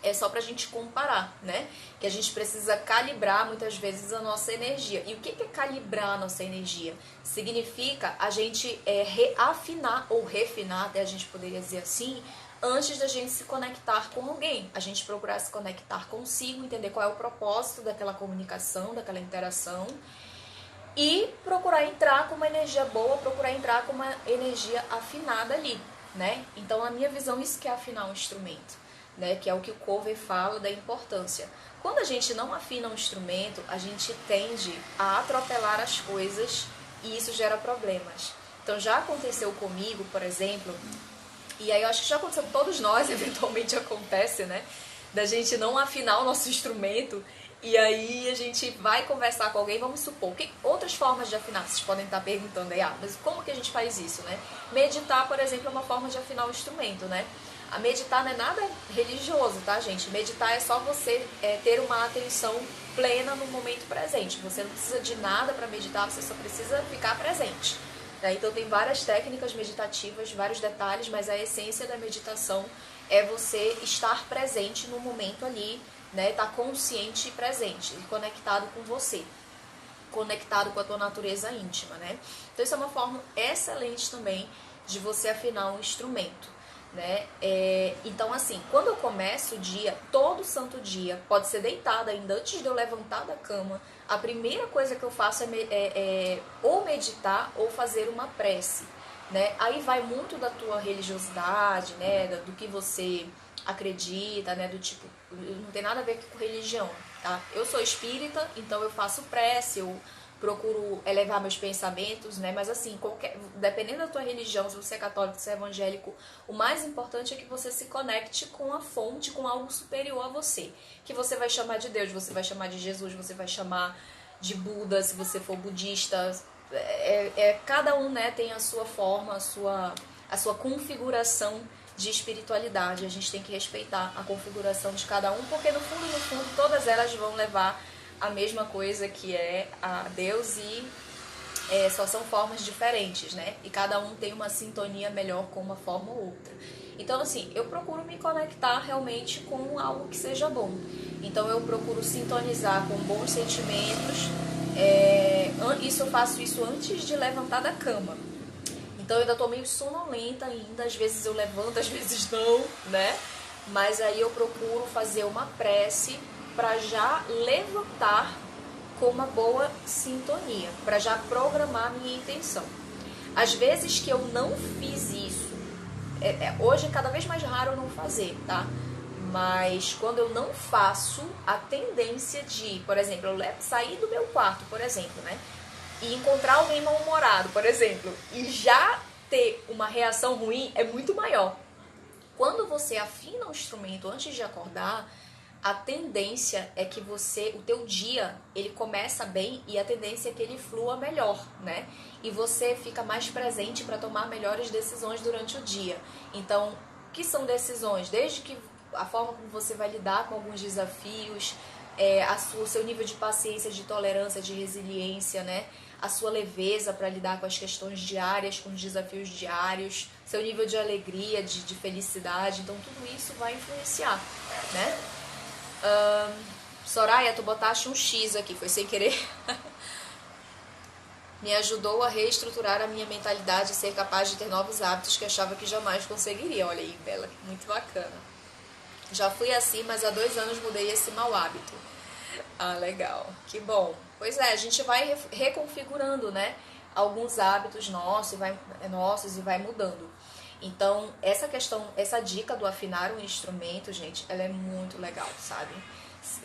é só pra gente comparar, né? Que a gente precisa calibrar muitas vezes a nossa energia. E o que é calibrar a nossa energia? Significa a gente reafinar ou refinar, até a gente poderia dizer assim, antes da gente se conectar com alguém. A gente procurar se conectar consigo, entender qual é o propósito daquela comunicação, daquela interação. E procurar entrar com uma energia boa, procurar entrar com uma energia afinada ali, né? Então, na minha visão, isso que é afinar um instrumento. Né, que é o que o Covey fala da importância. Quando a gente não afina um instrumento, a gente tende a atropelar as coisas e isso gera problemas. Então já aconteceu comigo, por exemplo, e aí eu acho que já aconteceu com todos nós, eventualmente acontece, né, da gente não afinar o nosso instrumento e aí a gente vai conversar com alguém, vamos supor, que outras formas de afinar? Vocês podem estar perguntando aí, mas como que a gente faz isso, né? Meditar, por exemplo, é uma forma de afinar o instrumento, né? A meditar não é nada religioso, tá, gente? Meditar é só você ter uma atenção plena no momento presente. Você não precisa de nada para meditar, você só precisa ficar presente. Né? Então tem várias técnicas meditativas, vários detalhes, mas a essência da meditação é você estar presente no momento ali, né? Estar consciente e presente, e conectado com você, conectado com a tua natureza íntima, né? Então isso é uma forma excelente também de você afinar um instrumento, né? Então assim, quando eu começo o dia, todo santo dia, pode ser deitada ainda antes de eu levantar da cama, a primeira coisa que eu faço é ou meditar ou fazer uma prece, né? Aí vai muito da tua religiosidade, né? Do que você acredita, né? Do tipo, não tem nada a ver com religião, tá? Eu sou espírita, então eu faço prece, eu procuro elevar meus pensamentos, né? Mas assim, dependendo da tua religião, se você é católico, se é evangélico, o mais importante é que você se conecte com a fonte, com algo superior a você, que você vai chamar de Deus, você vai chamar de Jesus, você vai chamar de Buda, se você for budista. Cada um, né, tem a sua forma, a sua configuração de espiritualidade. A gente tem que respeitar a configuração de cada um, porque no fundo, todas elas vão levar a mesma coisa, que é a Deus, e só são formas diferentes, né? E cada um tem uma sintonia melhor com uma forma ou outra. Então, assim, eu procuro me conectar realmente com algo que seja bom. Então, eu procuro sintonizar com bons sentimentos. Eu faço isso antes de levantar da cama. Então, eu ainda tô meio sonolenta ainda. Às vezes eu levanto, às vezes não, né? Mas aí eu procuro fazer uma prece para já levantar com uma boa sintonia, para já programar minha intenção. Às vezes que eu não fiz isso, hoje é cada vez mais raro eu não fazer, tá? Mas quando eu não faço, a tendência de, por exemplo, eu sair do meu quarto, por exemplo, né? E encontrar alguém mal-humorado, por exemplo, e já ter uma reação ruim é muito maior. Quando você afina o instrumento antes de acordar, a tendência é que o teu dia, ele começa bem, e a tendência é que ele flua melhor, né? E você fica mais presente para tomar melhores decisões durante o dia. Então, o que são decisões? Desde que a forma como você vai lidar com alguns desafios, o seu nível de paciência, de tolerância, de resiliência, né? A sua leveza para lidar com as questões diárias, com os desafios diários, seu nível de alegria, de felicidade. Então, tudo isso vai influenciar, né? Soraya, tu botaste um X aqui, foi sem querer. Me ajudou a reestruturar a minha mentalidade e ser capaz de ter novos hábitos que achava que jamais conseguiria. Olha aí, Bela, muito bacana. Já fui assim, mas há 2 anos mudei esse mau hábito. Ah, legal, que bom. Pois é, a gente vai reconfigurando, né, alguns hábitos nossos e vai mudando. Então, essa dica do afinar um instrumento, gente, ela é muito legal, sabe?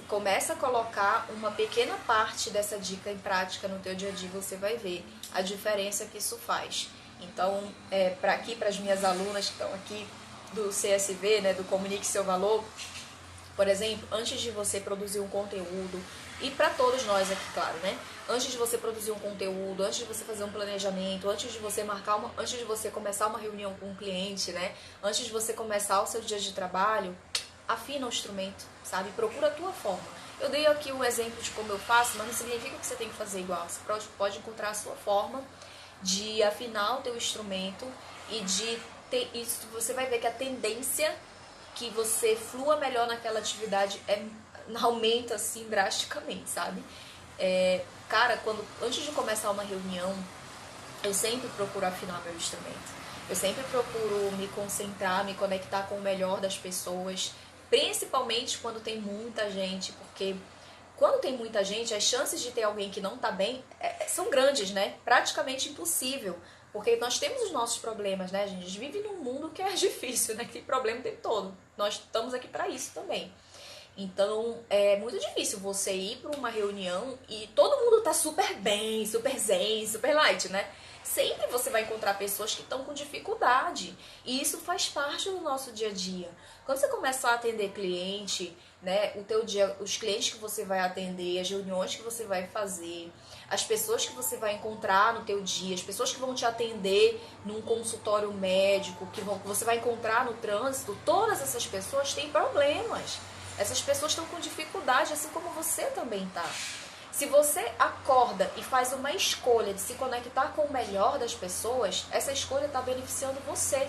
Começa a colocar uma pequena parte dessa dica em prática no teu dia a dia, você vai ver a diferença que isso faz. Então, para as minhas alunas que estão aqui do CSV, né, do Comunique Seu Valor, por exemplo, antes de você produzir um conteúdo, e para todos nós aqui, claro, né? Antes de você produzir um conteúdo, antes de você fazer um planejamento, antes de você começar uma reunião com um cliente, né? Antes de você começar o seu dia de trabalho, afina o instrumento, sabe? Procura a tua forma. Eu dei aqui um exemplo de como eu faço, mas não significa que você tem que fazer igual. Você pode encontrar a sua forma de afinar o teu instrumento e de ter isso. Você vai ver que a tendência que você flua melhor naquela atividade aumenta assim drasticamente, sabe? Cara, antes de começar uma reunião, eu sempre procuro afinar meu instrumento. Eu sempre procuro me concentrar, me conectar com o melhor das pessoas, principalmente quando tem muita gente, porque quando tem muita gente, as chances de ter alguém que não tá bem são grandes, né? Praticamente impossível. Porque nós temos os nossos problemas, né, gente? A gente vive num mundo que é difícil, né? Que tem problema o tempo todo. Nós estamos aqui para isso também. Então, é muito difícil você ir para uma reunião e todo mundo tá super bem, super zen, super light, né? Sempre você vai encontrar pessoas que estão com dificuldade. E isso faz parte do nosso dia a dia. Quando você começar a atender cliente, né, os clientes que você vai atender, as reuniões que você vai fazer, as pessoas que você vai encontrar no teu dia, as pessoas que vão te atender num consultório médico, que você vai encontrar no trânsito, todas essas pessoas têm problemas. Essas pessoas estão com dificuldade, assim como você também tá. Se você acorda e faz uma escolha de se conectar com o melhor das pessoas, essa escolha está beneficiando você,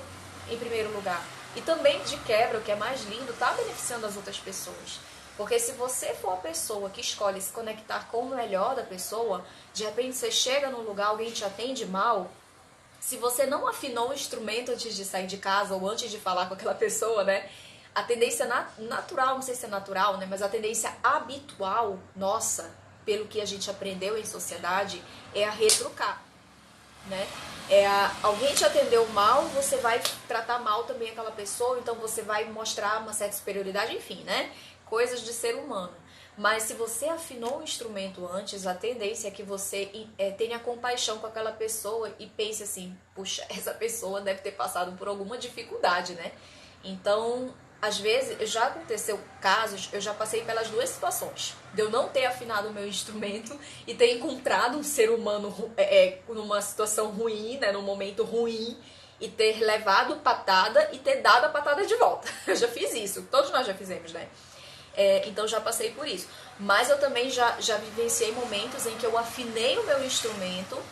em primeiro lugar. E também, de quebra, o que é mais lindo, tá beneficiando as outras pessoas. Porque se você for a pessoa que escolhe se conectar com o melhor da pessoa, de repente você chega num lugar, alguém te atende mal, se você não afinou o instrumento antes de sair de casa ou antes de falar com aquela pessoa, né? A tendência natural, não sei se é natural, né? Mas a tendência habitual nossa, pelo que a gente aprendeu em sociedade, é a retrucar, né? Alguém te atendeu mal, você vai tratar mal também aquela pessoa, então você vai mostrar uma certa superioridade, enfim, né? Coisas de ser humano. Mas se você afinou o instrumento antes, a tendência é que você tenha compaixão com aquela pessoa e pense assim, puxa, essa pessoa deve ter passado por alguma dificuldade, né? Então, às vezes, já aconteceu casos, eu já passei pelas duas situações. De eu não ter afinado o meu instrumento e ter encontrado um ser humano numa situação ruim, né, num momento ruim, e ter levado patada e ter dado a patada de volta. Eu já fiz isso, todos nós já fizemos, né? Então já passei por isso. Mas eu também já vivenciei momentos em que eu afinei o meu instrumento,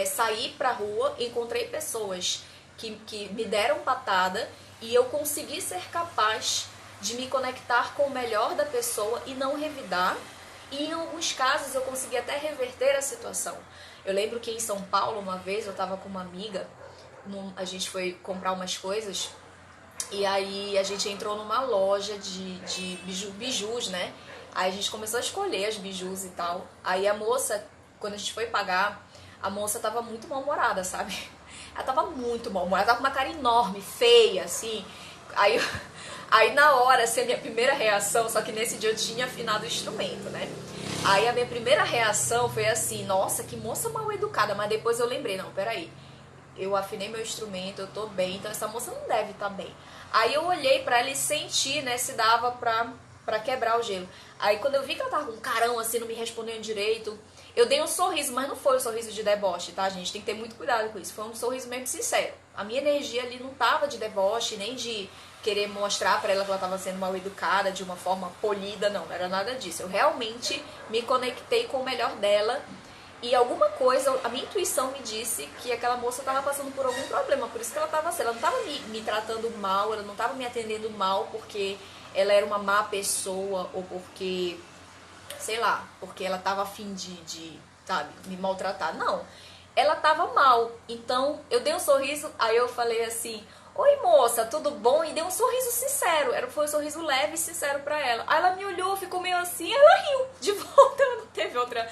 saí pra rua, encontrei pessoas que me deram patada e eu consegui ser capaz de me conectar com o melhor da pessoa e não revidar. E em alguns casos eu consegui até reverter a situação. Eu lembro que em São Paulo, uma vez, eu estava com uma amiga, a gente foi comprar umas coisas. E aí a gente entrou numa loja de bijus, né? Aí a gente começou a escolher as bijus e tal. Aí a moça, quando a gente foi pagar, a moça tava muito mal-humorada, sabe? Ela tava muito mal-humorada, tava com uma cara enorme, feia, assim. Aí na hora, assim, a minha primeira reação, só que nesse dia eu tinha afinado o instrumento, né? Aí a minha primeira reação foi assim, nossa, que moça mal educada. Mas depois eu lembrei, não, peraí. Eu afinei meu instrumento, eu tô bem, então essa moça não deve estar bem. Aí eu olhei pra ela e senti, né, se dava pra quebrar o gelo. Aí quando eu vi que ela tava com um carão assim, não me respondendo direito, eu dei um sorriso, mas não foi um sorriso de deboche, tá, gente? Tem que ter muito cuidado com isso. Foi um sorriso mesmo sincero. A minha energia ali não tava de deboche, nem de querer mostrar pra ela que ela tava sendo mal educada, de uma forma polida, não era nada disso. Eu realmente me conectei com o melhor dela. E alguma coisa, a minha intuição me disse que aquela moça estava passando por algum problema, por isso que ela estava assim, ela não estava me tratando mal, ela não estava me atendendo mal porque ela era uma má pessoa ou porque, sei lá, porque ela estava a fim sabe, me maltratar. Não, ela estava mal. Então eu dei um sorriso, aí eu falei assim, oi moça, tudo bom? E dei um sorriso sincero, foi um sorriso leve e sincero pra ela. Aí ela me olhou, ficou meio assim, ela riu de volta, ela não teve outra...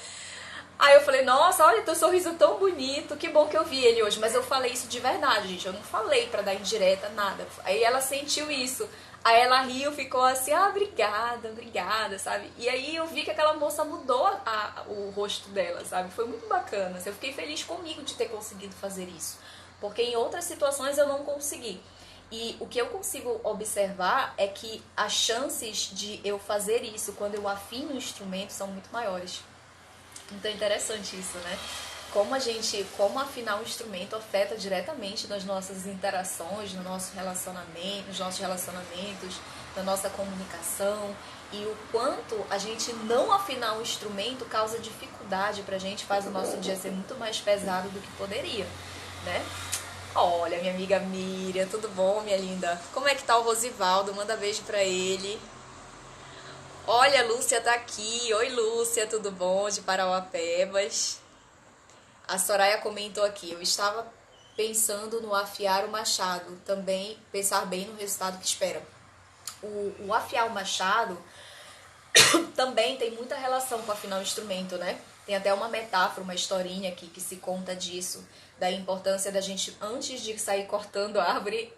Aí eu falei, nossa, olha, teu sorriso tão bonito, que bom que eu vi ele hoje. Mas eu falei isso de verdade, gente, eu não falei pra dar indireta, nada. Aí ela sentiu isso, aí ela riu, ficou assim, obrigada, obrigada, sabe? E aí eu vi que aquela moça mudou o rosto dela, sabe? Foi muito bacana, assim, eu fiquei feliz comigo de ter conseguido fazer isso. Porque em outras situações eu não consegui. E o que eu consigo observar é que as chances de eu fazer isso quando eu afino o instrumento são muito maiores. Então é interessante isso, né? Como afinar o instrumento afeta diretamente nas nossas interações, no nosso relacionamento, nos nossos relacionamentos, na nossa comunicação, e o quanto a gente não afinar o instrumento causa dificuldade pra gente, faz o nosso dia ser muito mais pesado do que poderia, né? Olha, minha amiga Miriam, tudo bom, minha linda? Como é que tá o Rosivaldo? Manda beijo pra ele. Olha, a Lúcia tá aqui. Oi, Lúcia, tudo bom? De Parauapebas. A Soraya comentou aqui, eu estava pensando no afiar o machado, também pensar bem no resultado que espera. O afiar o machado também tem muita relação com afinar o instrumento, né? Tem até uma metáfora, uma historinha aqui que se conta disso, da importância da gente, antes de sair cortando a árvore,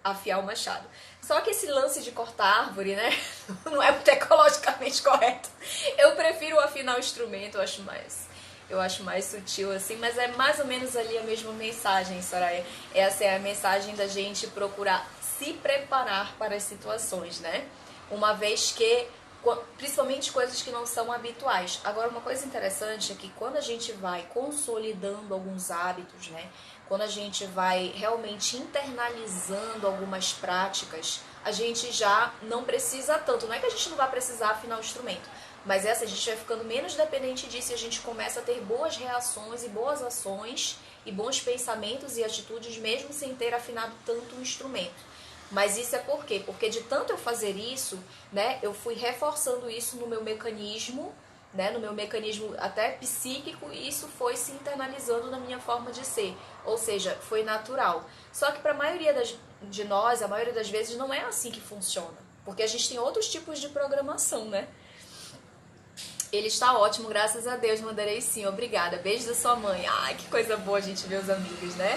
afiar o machado. Só que esse lance de cortar árvore, né, não é muito ecologicamente correto. Eu prefiro afinar o instrumento, eu acho mais sutil assim, mas é mais ou menos ali a mesma mensagem, Soraya. Essa é a mensagem da gente procurar se preparar para as situações, né? Uma vez que, principalmente coisas que não são habituais. Agora, uma coisa interessante é que quando a gente vai consolidando alguns hábitos, né? Quando a gente vai realmente internalizando algumas práticas, a gente já não precisa tanto. Não é que a gente não vai precisar afinar o instrumento, mas a gente vai ficando menos dependente disso e a gente começa a ter boas reações e boas ações e bons pensamentos e atitudes mesmo sem ter afinado tanto o instrumento. Mas isso é por quê? Porque de tanto eu fazer isso, né, eu fui reforçando isso no meu mecanismo, né, no meu mecanismo até psíquico, e isso foi se internalizando na minha forma de ser, ou seja, foi natural. Só que para a maioria de nós, a maioria das vezes não é assim que funciona, porque a gente tem outros tipos de programação, né? Ele está ótimo, graças a Deus, mandarei sim, obrigada. Beijo da sua mãe. Ai, que coisa boa a gente ver os amigos, né?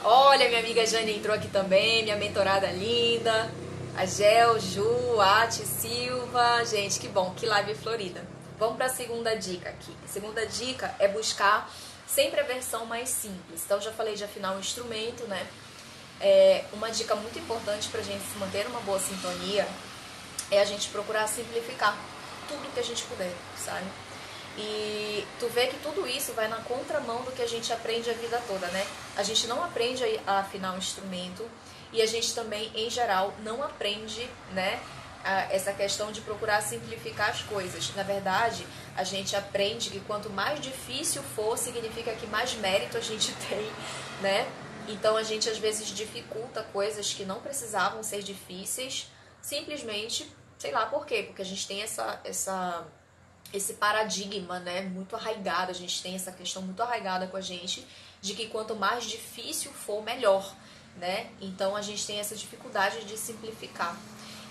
Olha, minha amiga Jane entrou aqui também, minha mentorada linda. A Gel, Ju, Ati, Silva. Gente, que bom, que live florida. Vamos para a segunda dica aqui. A segunda dica é buscar sempre a versão mais simples. Então, já falei de afinar um instrumento, né? Uma dica muito importante para a gente se manter numa boa sintonia é a gente procurar simplificar tudo que a gente puder, sabe? E tu vê que tudo isso vai na contramão do que a gente aprende a vida toda, né? A gente não aprende a afinar um instrumento e a gente também, em geral, não aprende, né, essa questão de procurar simplificar as coisas. Na verdade, a gente aprende que quanto mais difícil for, significa que mais mérito a gente tem, né? Então a gente às vezes dificulta coisas que não precisavam ser difíceis, simplesmente, sei lá por quê, porque a gente tem esse paradigma, né, muito arraigado, a gente tem essa questão muito arraigada com a gente, de que quanto mais difícil for, melhor, né? Então a gente tem essa dificuldade de simplificar.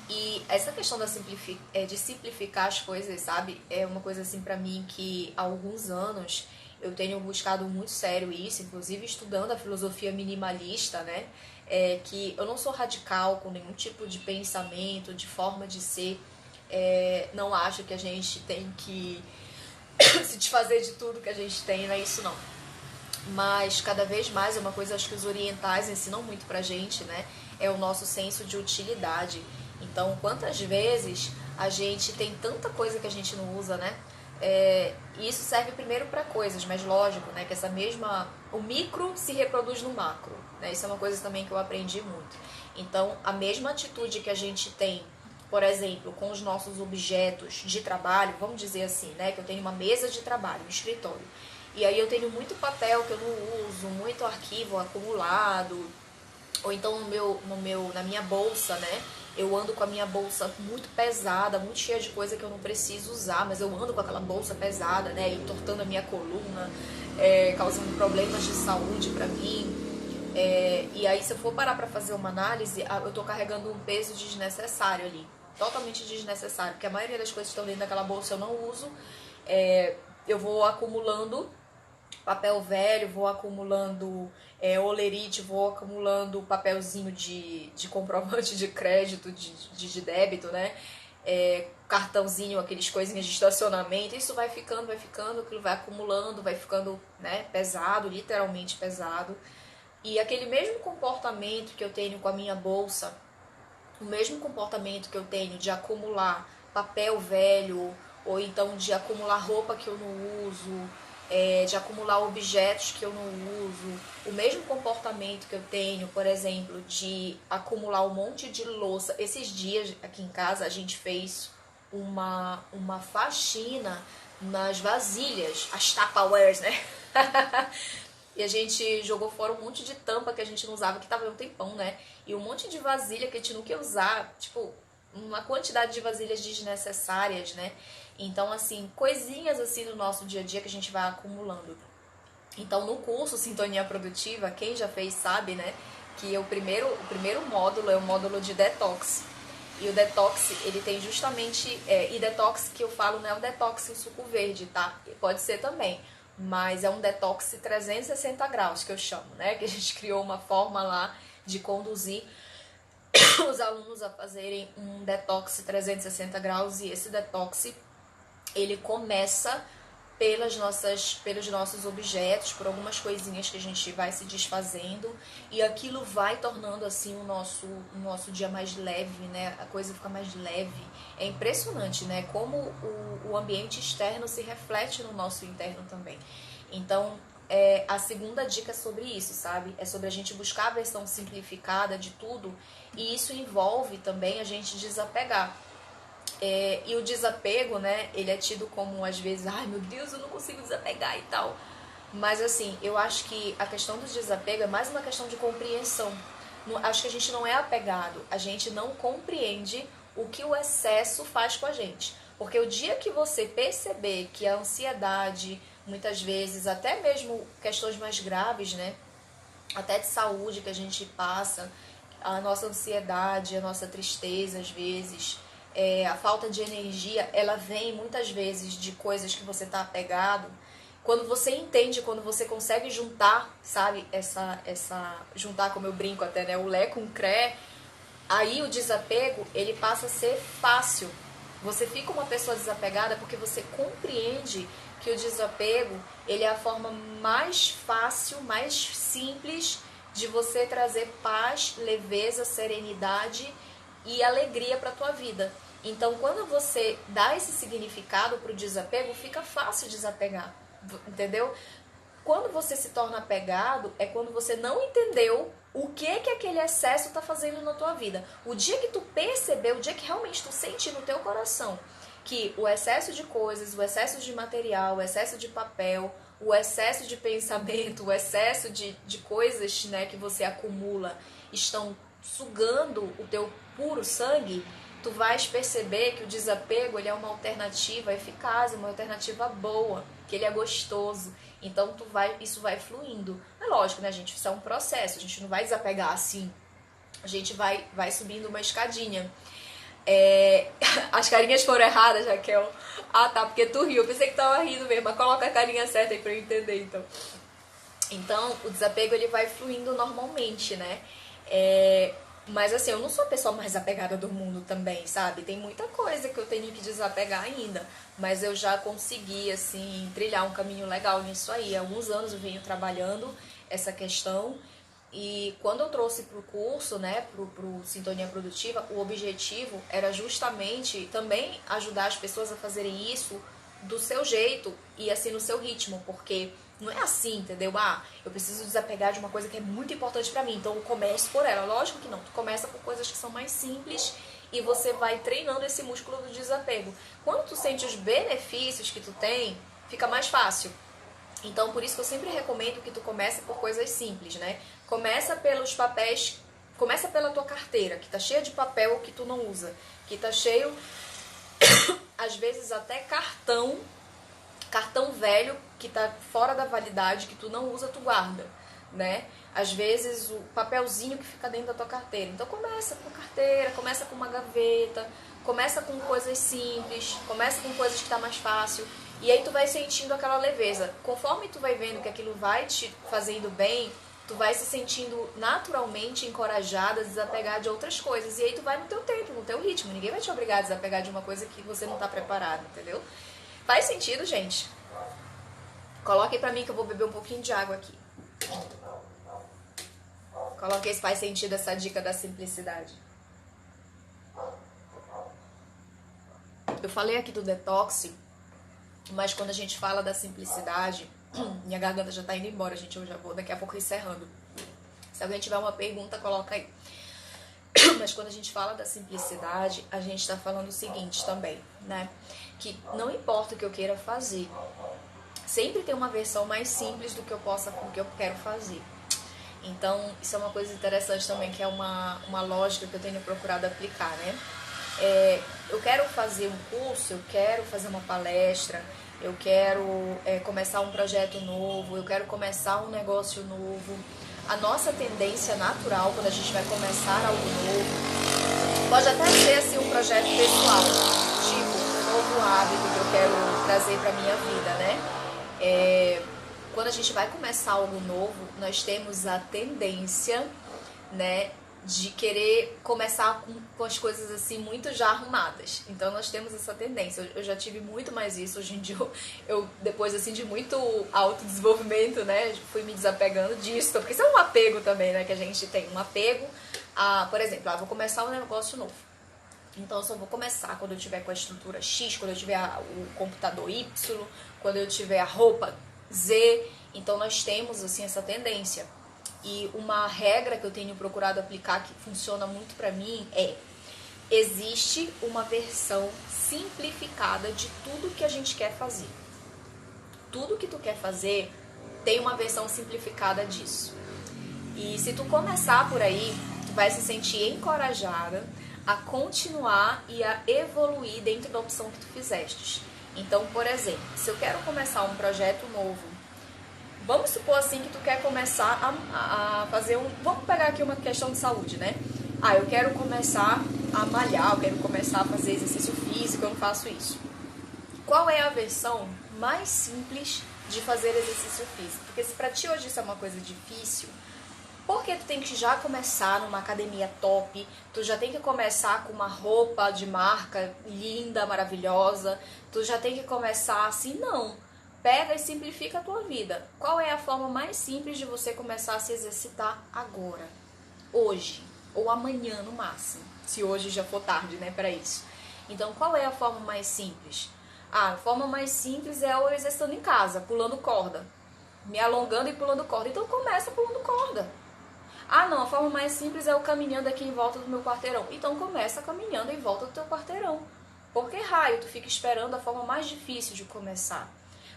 E essa questão de simplificar as coisas, sabe, é uma coisa assim pra mim que há alguns anos eu tenho buscado muito sério isso, inclusive estudando a filosofia minimalista, né? Que eu não sou radical com nenhum tipo de pensamento, de forma de ser. Não acho que a gente tem que se desfazer de tudo que a gente tem, não é isso não. Mas cada vez mais é uma coisa, acho que os orientais ensinam muito pra gente, né? É o nosso senso de utilidade. Então, quantas vezes a gente tem tanta coisa que a gente não usa, né? E isso serve primeiro para coisas, mas lógico, né? Que o micro se reproduz no macro, né? Isso é uma coisa também que eu aprendi muito. Então, a mesma atitude que a gente tem, por exemplo, com os nossos objetos de trabalho, vamos dizer assim, né? Que eu tenho uma mesa de trabalho, um escritório. E aí eu tenho muito papel que eu não uso, muito arquivo acumulado, ou então na minha bolsa, né? Eu ando com a minha bolsa muito pesada, muito cheia de coisa que eu não preciso usar, mas eu ando com aquela bolsa pesada, né? Entortando a minha coluna, causando problemas de saúde pra mim. E aí, se eu for parar pra fazer uma análise, eu tô carregando um peso desnecessário ali. Totalmente desnecessário, porque a maioria das coisas que estão dentro daquela bolsa eu não uso. Eu vou acumulando papel velho, vou acumulando olerite, vou acumulando papelzinho de comprovante de crédito, de débito, né? Cartãozinho, aqueles coisinhas de estacionamento, isso vai ficando, aquilo vai acumulando, vai ficando, né, pesado, literalmente pesado. E aquele mesmo comportamento que eu tenho com a minha bolsa, o mesmo comportamento que eu tenho de acumular papel velho, ou então de acumular roupa que eu não uso, de acumular objetos que eu não uso, o mesmo comportamento que eu tenho, por exemplo, de acumular um monte de louça. Esses dias aqui em casa a gente fez uma faxina nas vasilhas, as Tupperwares, né? E a gente jogou fora um monte de tampa que a gente não usava, que tava há um tempão, né? E um monte de vasilha que a gente não quer usar, tipo, uma quantidade de vasilhas desnecessárias, né? Então, assim, coisinhas assim no nosso dia a dia que a gente vai acumulando. Então, no curso Sintonia Produtiva, quem já fez sabe, né? Que o primeiro módulo é o módulo de detox. E o detox, ele tem justamente... e detox que eu falo não é o detox em suco verde, tá? Pode ser também. Mas é um detox 360 graus, que eu chamo, né? Que a gente criou uma forma lá de conduzir os alunos a fazerem um detox 360 graus. E esse detox, ele começa pelos nossos objetos, por algumas coisinhas que a gente vai se desfazendo, e aquilo vai tornando assim o nosso dia mais leve, né? A coisa fica mais leve. É impressionante, né? Como o ambiente externo se reflete no nosso interno também. Então, a segunda dica é sobre isso, sabe? É sobre a gente buscar a versão simplificada de tudo, e isso envolve também a gente desapegar. E o desapego, né, ele é tido como, às vezes, ai meu Deus, eu não consigo desapegar e tal. Mas assim, eu acho que a questão do desapego é mais uma questão de compreensão. Acho que a gente não é apegado, a gente não compreende o que o excesso faz com a gente. Porque o dia que você perceber que a ansiedade, muitas vezes, até mesmo questões mais graves, né? Até de saúde que a gente passa, a nossa ansiedade, a nossa tristeza, às vezes, a falta de energia, ela vem muitas vezes de coisas que você está apegado. Quando você entende, quando você consegue juntar, sabe, juntar, como eu brinco até, né, o Lé com o Cré, aí o desapego, ele passa a ser fácil. Você fica uma pessoa desapegada porque você compreende que o desapego, ele é a forma mais fácil, mais simples de você trazer paz, leveza, serenidade e alegria para a tua vida. Então, quando você dá esse significado para o desapego, fica fácil desapegar, entendeu? Quando você se torna apegado, é quando você não entendeu o que aquele excesso está fazendo na tua vida. O dia que tu percebeu, o dia que realmente tu sente no teu coração que o excesso de coisas, o excesso de material, o excesso de papel, o excesso de pensamento, o excesso de coisas, né, que você acumula estão sugando o teu puro sangue, tu vais perceber que o desapego, ele é uma alternativa eficaz, uma alternativa boa, que ele é gostoso. Então isso vai fluindo. É lógico, né, gente? Isso é um processo, a gente não vai desapegar assim. A gente vai subindo uma escadinha. As carinhas foram erradas, Raquel. Ah, tá, porque tu riu. Eu pensei que tava rindo mesmo, mas coloca a carinha certa aí pra eu entender, então. Então, o desapego, ele vai fluindo normalmente, né? Mas assim, eu não sou a pessoa mais apegada do mundo também, sabe? Tem muita coisa que eu tenho que desapegar ainda. Mas eu já consegui, assim, trilhar um caminho legal nisso aí. Há alguns anos eu venho trabalhando essa questão. E quando eu trouxe para o curso, né, pro Sintonia Produtiva, o objetivo era justamente também ajudar as pessoas a fazerem isso do seu jeito e assim no seu ritmo, porque não é assim, entendeu? Ah, eu preciso desapegar de uma coisa que é muito importante pra mim, então eu começo por ela. Lógico que não, tu começa por coisas que são mais simples e você vai treinando esse músculo do desapego. Quando tu sente os benefícios que tu tem, fica mais fácil. Então, por isso que eu sempre recomendo que tu comece por coisas simples, né? Começa pelos papéis, começa pela tua carteira, que tá cheia de papel que tu não usa, que tá cheio, às vezes até cartão velho que tá fora da validade, que tu não usa, tu guarda, né? Às vezes o papelzinho que fica dentro da tua carteira. Então começa com carteira, começa com uma gaveta, começa com coisas simples, começa com coisas que tá mais fácil. E aí tu vai sentindo aquela leveza. Conforme tu vai vendo que aquilo vai te fazendo bem, tu vai se sentindo naturalmente encorajada a desapegar de outras coisas. E aí tu vai no teu tempo, no teu ritmo. Ninguém vai te obrigar a desapegar de uma coisa que você não tá preparado, entendeu? Faz sentido, gente? Coloquem pra mim que eu vou beber um pouquinho de água aqui. Coloquei se faz sentido essa dica da simplicidade. Eu falei aqui do detox, mas quando a gente fala da simplicidade, minha garganta já tá indo embora, gente. Eu já vou daqui a pouco encerrando. Se alguém tiver uma pergunta, coloca aí. Mas quando a gente fala da simplicidade, a gente tá falando o seguinte também, né? Que não importa o que eu queira fazer, sempre tem uma versão mais simples do que eu quero fazer. Então, isso é uma coisa interessante também, que é uma lógica que eu tenho procurado aplicar, né? Eu quero fazer um curso, eu quero fazer uma palestra, eu quero começar um projeto novo, eu quero começar um negócio novo. A nossa tendência natural, quando a gente vai começar algo novo, pode até ser assim, um projeto pessoal, tipo um novo hábito que eu quero trazer para minha vida, né? Quando a gente vai começar algo novo, nós temos a tendência, né, de querer começar com as coisas assim muito já arrumadas. Então nós temos essa tendência. Eu já tive muito mais isso. Hoje em dia eu depois assim de muito autodesenvolvimento, né, fui me desapegando disso, porque isso é um apego também, né, que a gente tem um apego a, por exemplo, vou começar um negócio novo. Então eu só vou começar quando eu tiver com a estrutura X, quando eu tiver o computador Y, quando eu tiver a roupa Z. Então nós temos assim essa tendência. E uma regra que eu tenho procurado aplicar, que funciona muito pra mim, existe uma versão simplificada de tudo que a gente quer fazer. Tudo que tu quer fazer, tem uma versão simplificada disso. E se tu começar por aí, tu vai se sentir encorajada a continuar e a evoluir dentro da opção que tu fizestes. Então, por exemplo, se eu quero começar um projeto novo, vamos supor assim que tu quer começar a fazer um... Vamos pegar aqui uma questão de saúde, né? Eu quero começar a malhar, eu quero começar a fazer exercício físico, eu não faço isso. Qual é a versão mais simples de fazer exercício físico? Porque se pra ti hoje isso é uma coisa difícil, porque tu tem que já começar numa academia top, tu já tem que começar com uma roupa de marca linda, maravilhosa, tu já tem que começar assim, não. Pega e simplifica a tua vida. Qual é a forma mais simples de você começar a se exercitar agora? Hoje, ou amanhã no máximo, se hoje já for tarde, né, para isso. Então, qual é a forma mais simples? A forma mais simples é eu exercitando em casa, pulando corda, me alongando e pulando corda. Então, começa pulando corda. Não, a forma mais simples é eu caminhando aqui em volta do meu quarteirão. Então começa caminhando em volta do teu quarteirão. Por que raio tu fica esperando a forma mais difícil de começar?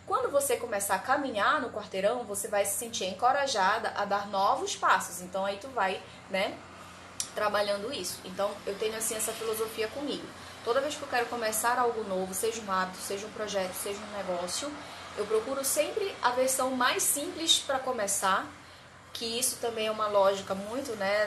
Quando você começar a caminhar no quarteirão, você vai se sentir encorajada a dar novos passos. Então aí tu vai, né, trabalhando isso. Então eu tenho assim essa filosofia comigo. Toda vez que eu quero começar algo novo, seja um hábito, seja um projeto, seja um negócio, eu procuro sempre a versão mais simples para começar, que isso também é uma lógica muito, né,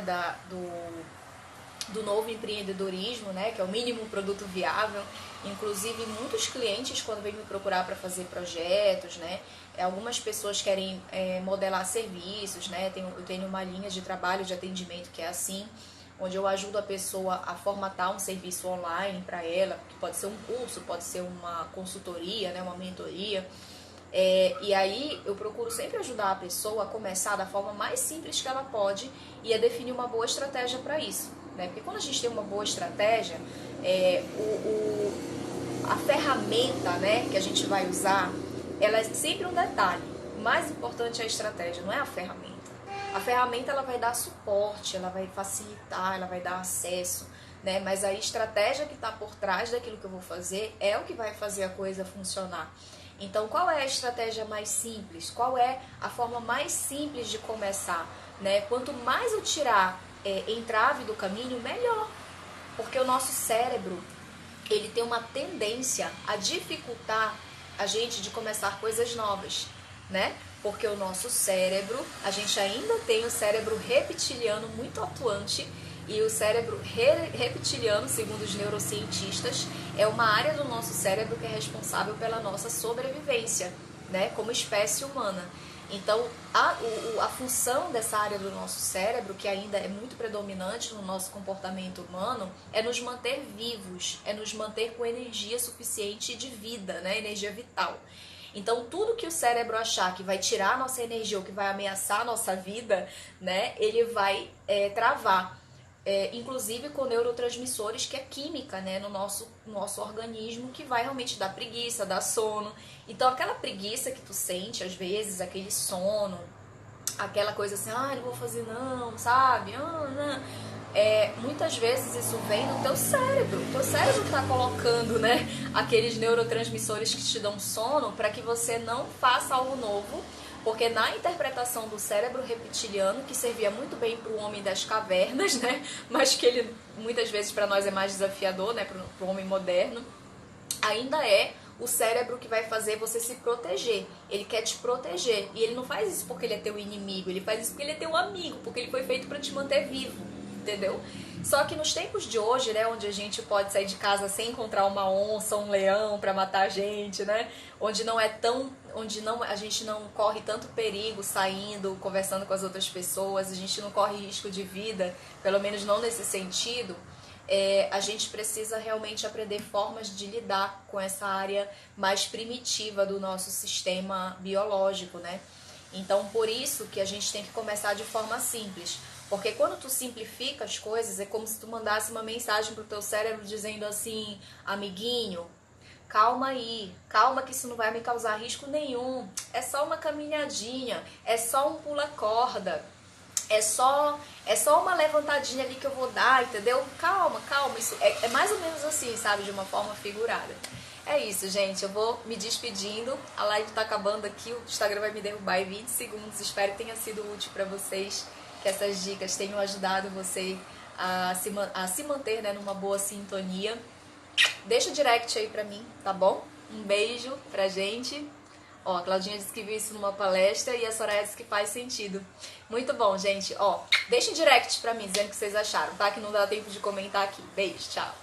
do novo empreendedorismo, né, que é o mínimo produto viável. Inclusive, muitos clientes, quando vêm me procurar para fazer projetos, né, algumas pessoas querem modelar serviços, né, eu tenho uma linha de trabalho de atendimento que é assim, onde eu ajudo a pessoa a formatar um serviço online para ela, que pode ser um curso, pode ser uma consultoria, né, uma mentoria. E aí eu procuro sempre ajudar a pessoa a começar da forma mais simples que ela pode e a definir uma boa estratégia para isso, né? Porque quando a gente tem uma boa estratégia, a ferramenta, né, que a gente vai usar, ela é sempre um detalhe. O mais importante é a estratégia, não é a ferramenta. A ferramenta ela vai dar suporte, ela vai facilitar, ela vai dar acesso, né? Mas a estratégia que está por trás daquilo que eu vou fazer é o que vai fazer a coisa funcionar. Então, qual é a estratégia mais simples? Qual é a forma mais simples de começar? Né? Quanto mais eu tirar entrave do caminho, melhor. Porque o nosso cérebro, ele tem uma tendência a dificultar a gente de começar coisas novas, né? Porque o nosso cérebro, a gente ainda tem o cérebro reptiliano muito atuante. E o cérebro reptiliano, segundo os neurocientistas, é uma área do nosso cérebro que é responsável pela nossa sobrevivência, né, como espécie humana. Então, a função dessa área do nosso cérebro, que ainda é muito predominante no nosso comportamento humano, é nos manter vivos, é nos manter com energia suficiente de vida, né, energia vital. Então, tudo que o cérebro achar que vai tirar a nossa energia ou que vai ameaçar a nossa vida, né, ele vai travar. Inclusive com neurotransmissores, que é química, né, no nosso organismo, que vai realmente dar preguiça, dar sono. Então aquela preguiça que tu sente às vezes, aquele sono, aquela coisa assim, não vou fazer não, sabe? Não. Muitas vezes isso vem do teu cérebro. O teu cérebro está colocando, né, aqueles neurotransmissores que te dão sono para que você não faça algo novo. Porque na interpretação do cérebro reptiliano, que servia muito bem para o homem das cavernas, né? Mas que ele muitas vezes para nós é mais desafiador, né? Para o homem moderno, ainda é o cérebro que vai fazer você se proteger. Ele quer te proteger. E ele não faz isso porque ele é teu inimigo, ele faz isso porque ele é teu amigo, porque ele foi feito para te manter vivo, entendeu? Só que nos tempos de hoje, né, onde a gente pode sair de casa sem encontrar uma onça, um leão para matar a gente, né, onde a gente não corre tanto perigo saindo, conversando com as outras pessoas, a gente não corre risco de vida, pelo menos não nesse sentido, a gente precisa realmente aprender formas de lidar com essa área mais primitiva do nosso sistema biológico, né? Então, por isso que a gente tem que começar de forma simples. Porque quando tu simplifica as coisas, é como se tu mandasse uma mensagem pro teu cérebro dizendo assim, amiguinho, calma aí, calma que isso não vai me causar risco nenhum, é só uma caminhadinha, é só um pula-corda, é só uma levantadinha ali que eu vou dar, entendeu? Calma, isso é mais ou menos assim, sabe, de uma forma figurada. É isso, gente. Eu vou me despedindo. A live tá acabando aqui. O Instagram vai me derrubar em 20 segundos. Espero que tenha sido útil para vocês, que essas dicas tenham ajudado você a se manter, né, numa boa sintonia. Deixa o direct aí pra mim, tá bom? Um beijo pra gente. Ó, a Claudinha disse que viu isso numa palestra e a Soraya disse que faz sentido. Muito bom, gente. Ó, deixa o direct pra mim dizendo o que vocês acharam, tá? Que não dá tempo de comentar aqui. Beijo, tchau.